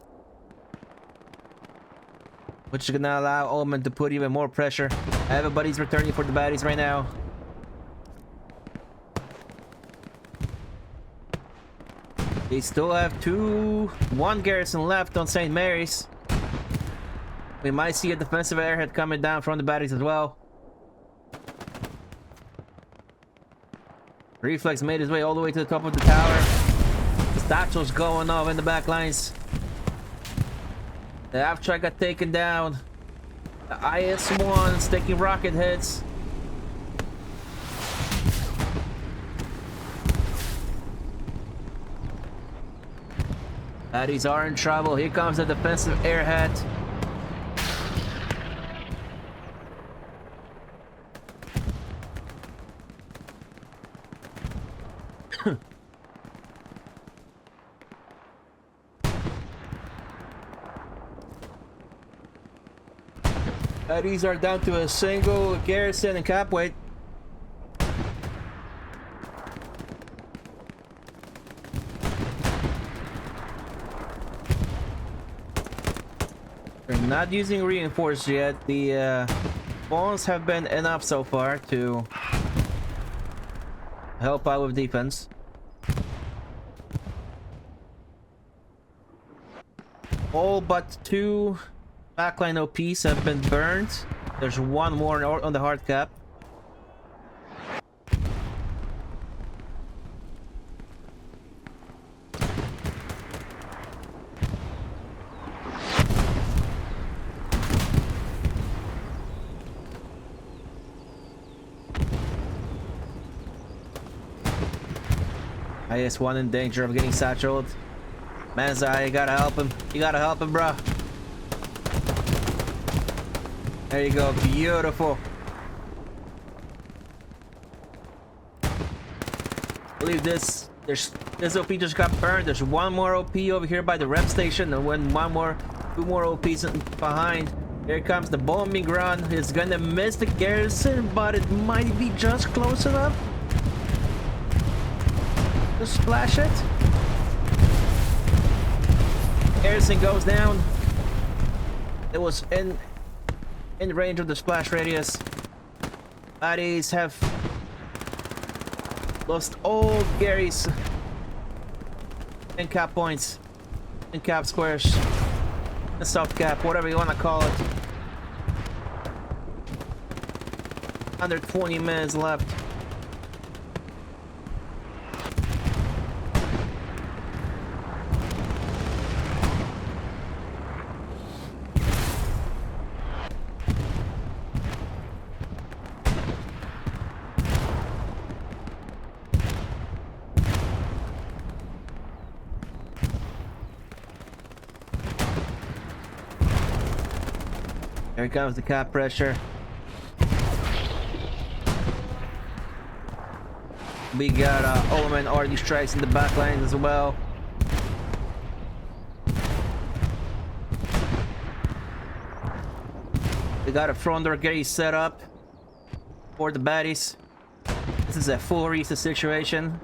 which is gonna allow OMEN to put even more pressure. Everybody's returning for the baddies right now. They still have 1 garrison left on St. Mary's. We might see a defensive airhead coming down from the baddies as well. Reflex made his way all the way to the top of the tower. The satchel's going off in the back lines. The half track got taken down. The IS-1's taking rocket hits. Baddies are in trouble. Here comes the defensive airhead. Baddies are down to a single garrison and cap weight. They're not using reinforced yet. The spawns have been enough so far to help out with defense. All but 2 backline OPs have been burned. There's 1 more on the hard cap. IS-1 in danger of getting satcheled. Manzai, you gotta help him. You gotta help him, bro. There you go. Beautiful. I believe this OP just got burned. There's one more OP over here by the rep station, and when two more OPs behind. Here comes the bombing run. It's gonna miss the garrison, but it might be just close enough to splash it. Garrison goes down. It was in range of the splash radius. Baddies have lost all Gary's and cap points and cap squares and soft cap, whatever you want to call it. Under 20 minutes left. Here comes the cap pressure. We got OMEN already strikes in the back lines as well. We got a front door gate set up for the baddies. This is a full reset situation.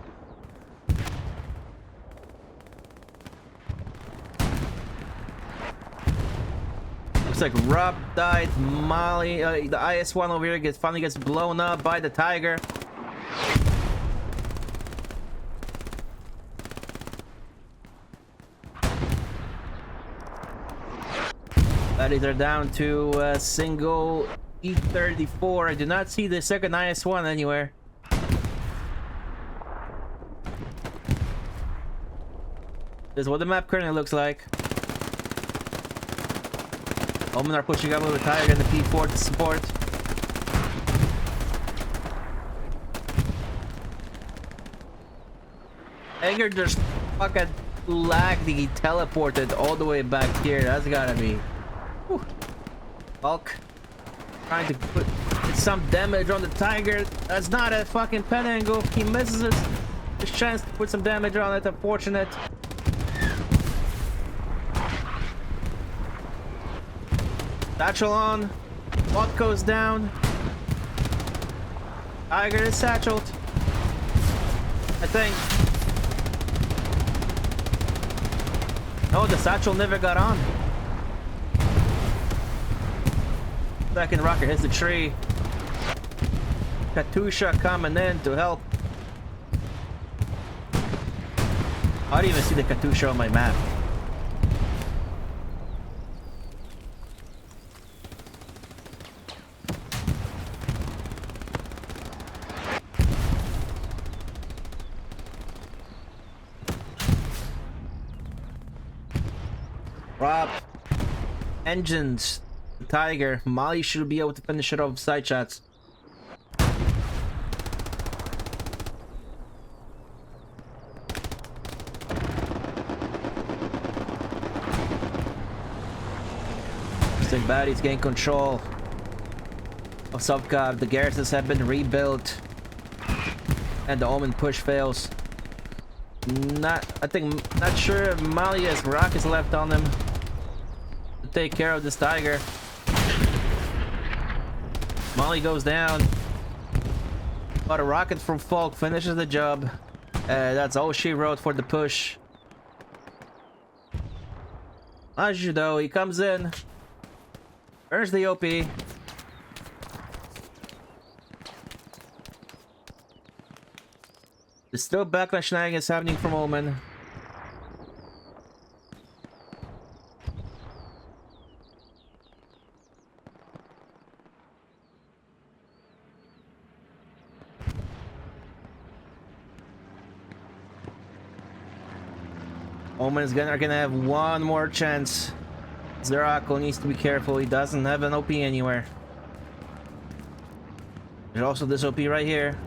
Looks like Rob died. Molly, the IS-1 over here finally gets blown up by the Tiger. Baddies are down to a single E34. I do not see the second IS-1 anywhere. This is what the map currently looks like. OMEN are pushing up with the Tiger and the P4 to support. Edgar just fucking lagged. He teleported all the way back here. That's gotta be... Whew. Bulk trying to put some damage on the Tiger. That's not a fucking pen angle. He misses it. His chance to put some damage on it. Unfortunate. Satchel on. What goes down? Tiger is satcheled, I think. No, the satchel never got on. Second rocket hits the tree. Katusha coming in to help. I don't even see the Katusha on my map. Rob. Engines. Tiger. Molly should be able to finish it off with side shots. Interesting. Baddies gain control of Subcab. The garrisons have been rebuilt. And the OMEN push fails. Not sure if Molly has rockets left on them to take care of this Tiger. Molly goes down, but a rocket from Falk finishes the job. That's all she wrote for the push. As you know, he comes in, burns the OP. There's still backlash shenanigans happening from OMEN. OMEN are gonna have one more chance. Zerako needs to be careful. He doesn't have an OP anywhere. There's also this OP right here.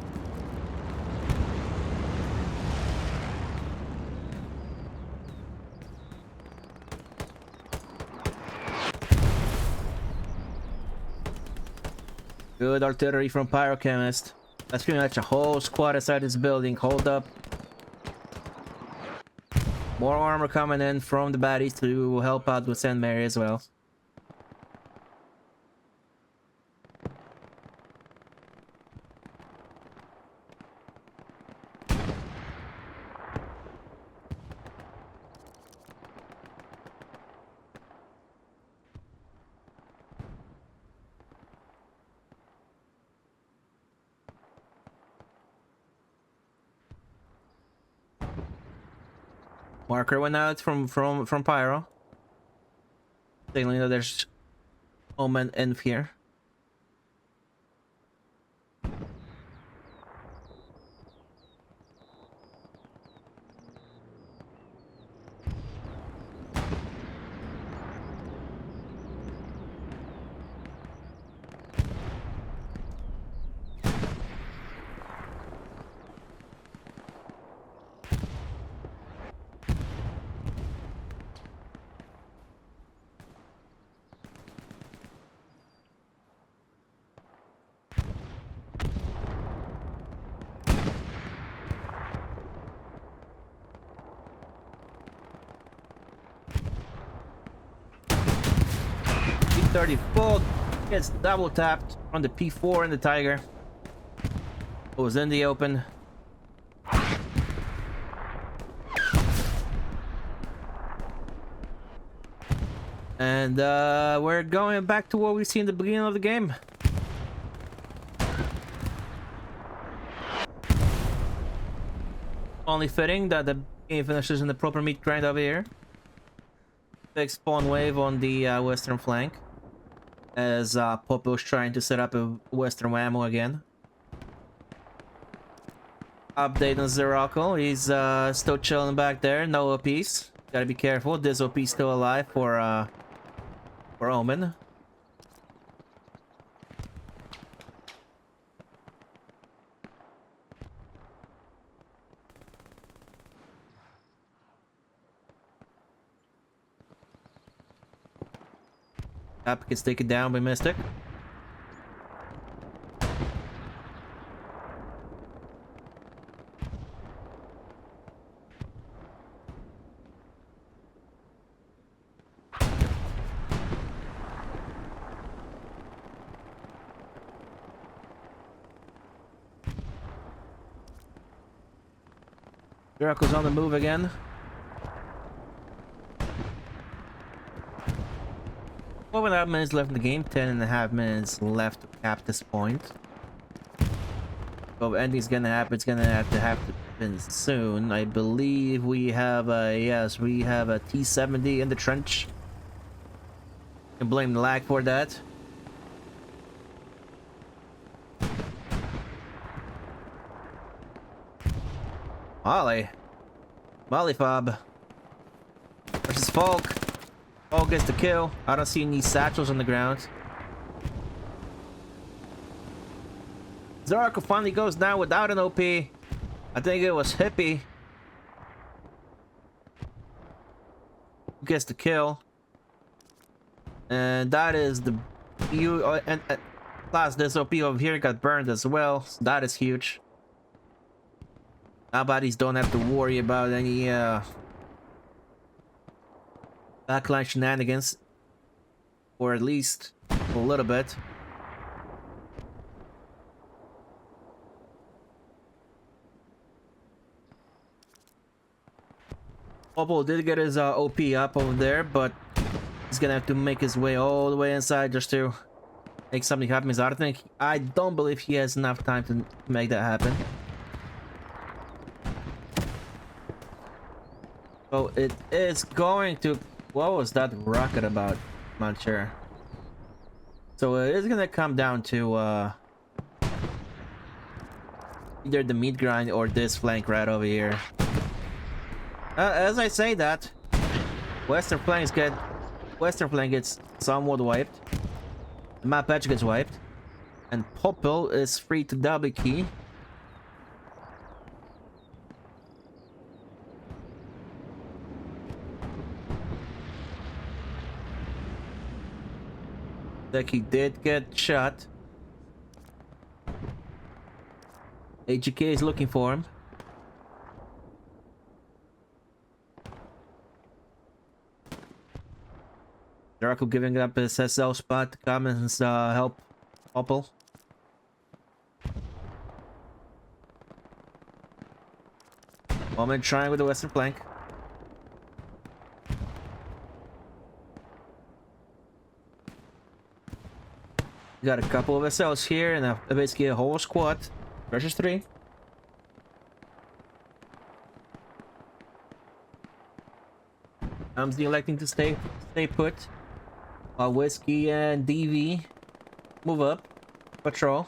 Good artillery from Pyrochemist. That's pretty much a whole squad inside this building. Hold up. More armor coming in from the baddies to help out with St. Mary as well. Marker went out from Pyro. Signaling that there's Omen in here. P30 full gets double tapped on the P4 and the Tiger. It was in the open. And we're going back to what we see in the beginning of the game. Only fitting that the game finishes in the proper meat grind over here. Big spawn wave on the western flank. As Popo's trying to set up a western whammo again. Update on Zeracle. He's still chilling back there. No OPs. Gotta be careful. This OP's still alive for Omen. Up gets taken down by Mystic. Miracle's on the move again. 12.5 minutes left in the game, 10.5 minutes left to cap this point. So if anything's gonna happen, it's gonna have to happen soon. I believe we have a, yes, we have a T-70 in the trench. You can blame the lag for that. Molly Fob versus Falk. Falk gets the kill. I don't see any satchels on the ground. Zeracle finally goes down without an OP. I think it was Hippie who gets the kill. And that is the... plus this OP over here got burned as well. So that is huge. Now bodies don't have to worry about any backline shenanigans, or at least a little bit. Opal did get his OP up over there, but he's gonna have to make his way all the way inside just to make something happen. I don't believe he has enough time to make that happen. So it is going to... What was that rocket about? I'm not sure. So it is gonna come down to either the meat grind or this flank right over here. As I say that, western flank gets somewhat wiped. The map edge gets wiped, and Popple is free to double key. Like he did get shot. HCA is looking for him. Draco giving up his SL spot to come and help Opel. OMEN trying with the western flank. Got a couple of SLs here and basically a whole squad versus 3. Amsey electing to stay put, while Whiskey and DV move up, patrol.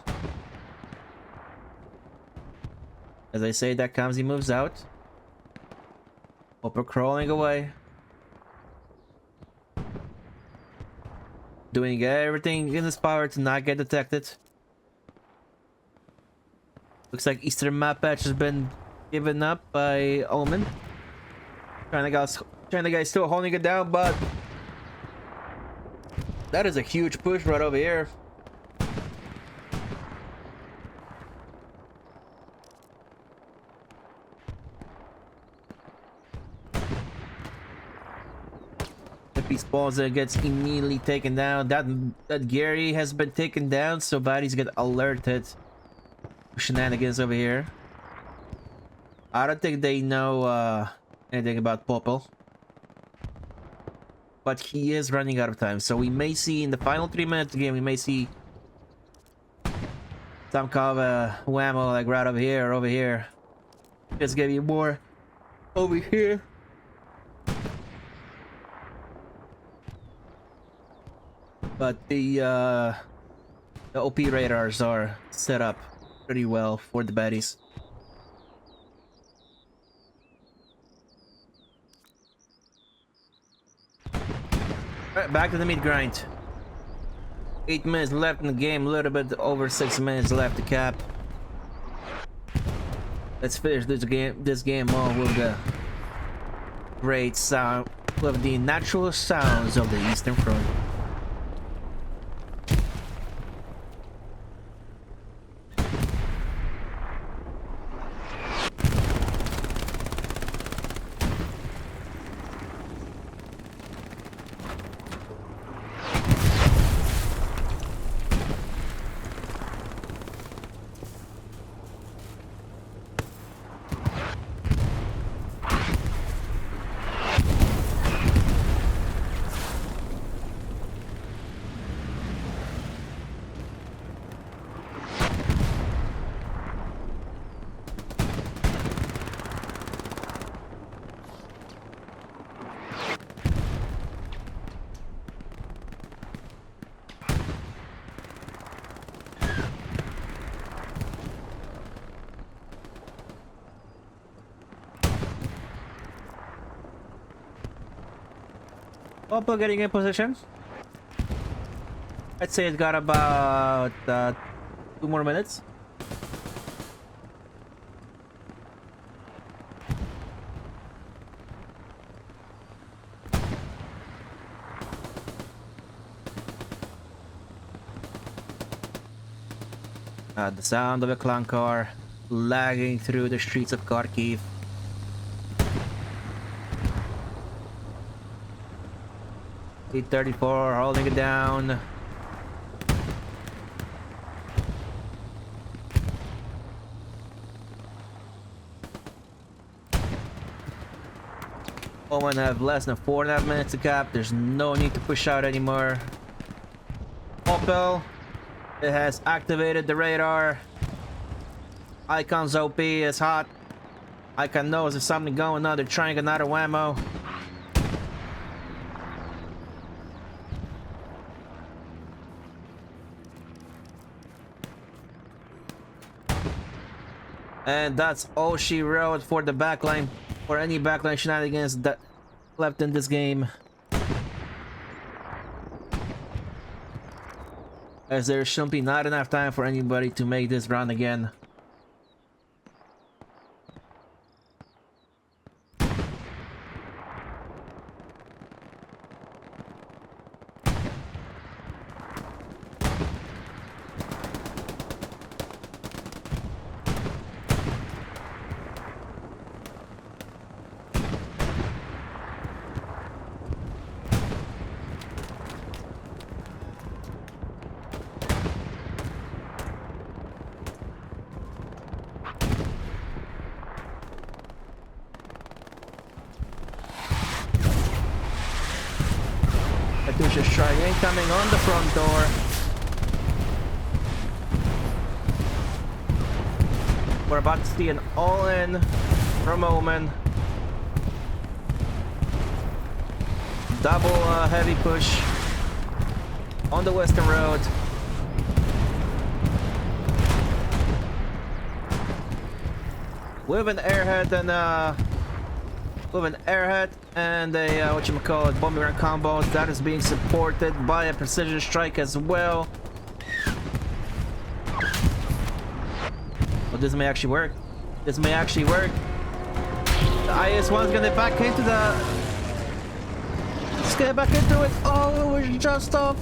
As I say that, Kamsi moves out. Hopper crawling away. Doing everything in his power to not get detected. Looks like Eastern map patch has been given up by OMEN. Trying the guy still holding it down, but that is a huge push right over here. If he spawns it, gets immediately taken down. That Gary has been taken down, so bodies get alerted. Shenanigans over here. I don't think they know anything about Popel. But he is running out of time, so we may see in the final 3 minutes of the game, we may see some kind of whammo like right over here or over here. Just give you more over here. But the OP radars are set up pretty well for the baddies. Alright, back to the meat grind. 8 minutes left in the game, a little bit over 6 minutes left to cap. Let's finish this game off with the great sound, with the natural sounds of the Eastern Front. Opel getting in position. I'd say it's got about 2 more minutes. The sound of a clown car lagging through the streets of Kharkiv. T-34 holding it down. OMEN have less than 4.5 minutes to cap. There's no need to push out anymore. Opel, it has activated the radar. Icon's OP is hot. Icon knows there's something going on. They're trying another whammo. And that's all she wrote for the backline, for any backline shenanigans that left in this game. As there shouldn't be not enough time for anybody to make this run again. Katusha strike incoming on the front door. We're about to see an all-in from OMEN. Double heavy push on the western road. With an airhead and a whatchamacallit, bombing run combo that is being supported by a precision strike as well. Well, this may actually work. This may actually work. The IS-1's gonna back into the... Let's get back into it. Oh, it was just off.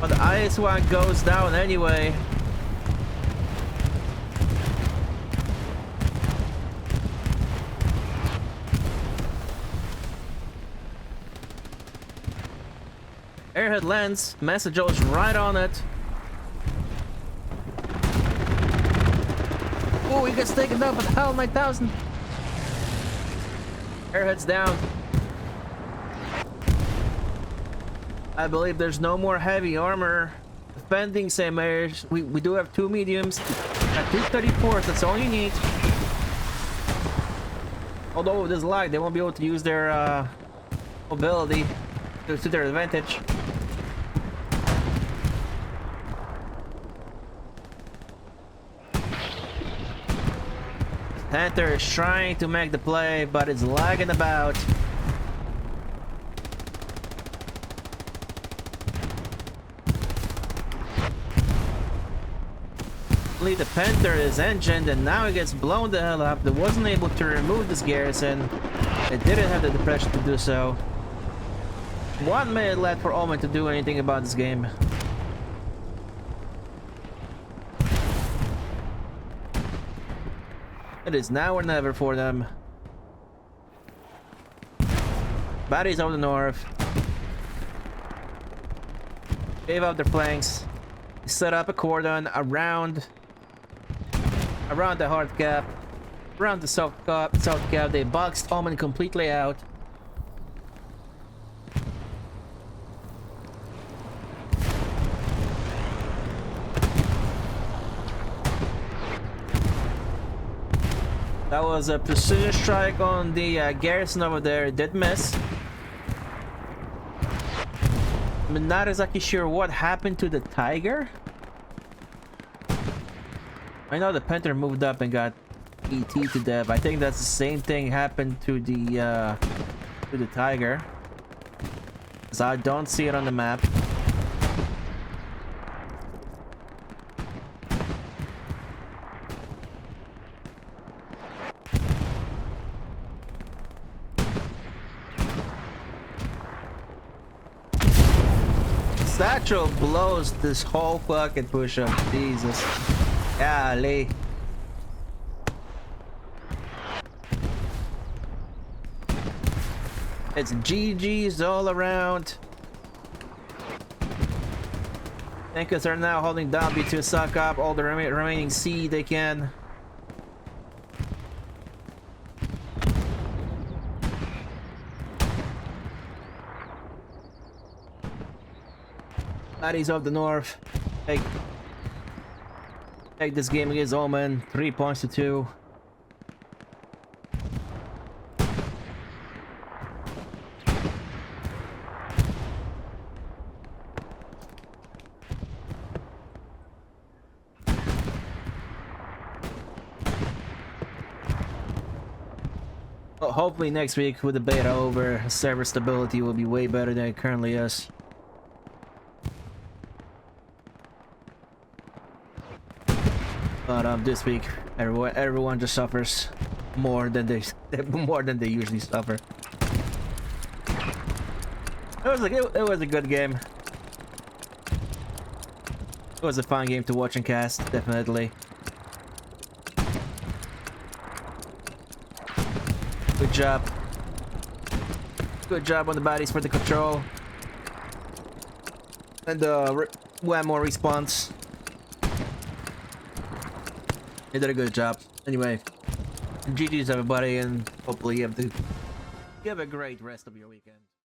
But the IS-1 goes down anyway. Airhead lands, message goes right on it. Oh, he gets taken down by the HAL 9000. Airhead's down. I believe there's no more heavy armor defending same areas. We do have 2 mediums at 234s. That's all you need. Although with this lag, they won't be able to use their mobility to their advantage. Panther is trying to make the play, but it's lagging about. The Panther is engined and now it gets blown the hell up. They wasn't able to remove this garrison. They didn't have the depression to do so. 1 minute left for OMEN to do anything about this game. It is now or never for them. Baddies over the north. Gave out their flanks. Set up a cordon around the hard cap, around the south cap. They boxed OMEN completely out. That was a precision strike on the garrison over there. It did miss. I'm not exactly sure what happened to the Tiger. I know the Panther moved up and got ET to death. I think that's the same thing happened to the Tiger. So I don't see it on the map. Satchel blows this whole fucking push-up. Jesus. Golly. It's GG's all around. Tankers are now holding W to suck up all the remaining C they can. Baddies of the north. Take this game against OMEN. 3 points to 2. Well, hopefully next week with the beta over, server stability will be way better than it currently is. But this week, everyone just suffers more than they usually suffer. It was a good game. It was a fun game to watch and cast, definitely. Good job. Good job on the baddies for the control. And the whammo response. They did a good job. Anyway, GG's everybody, and hopefully you have a great rest of your weekend.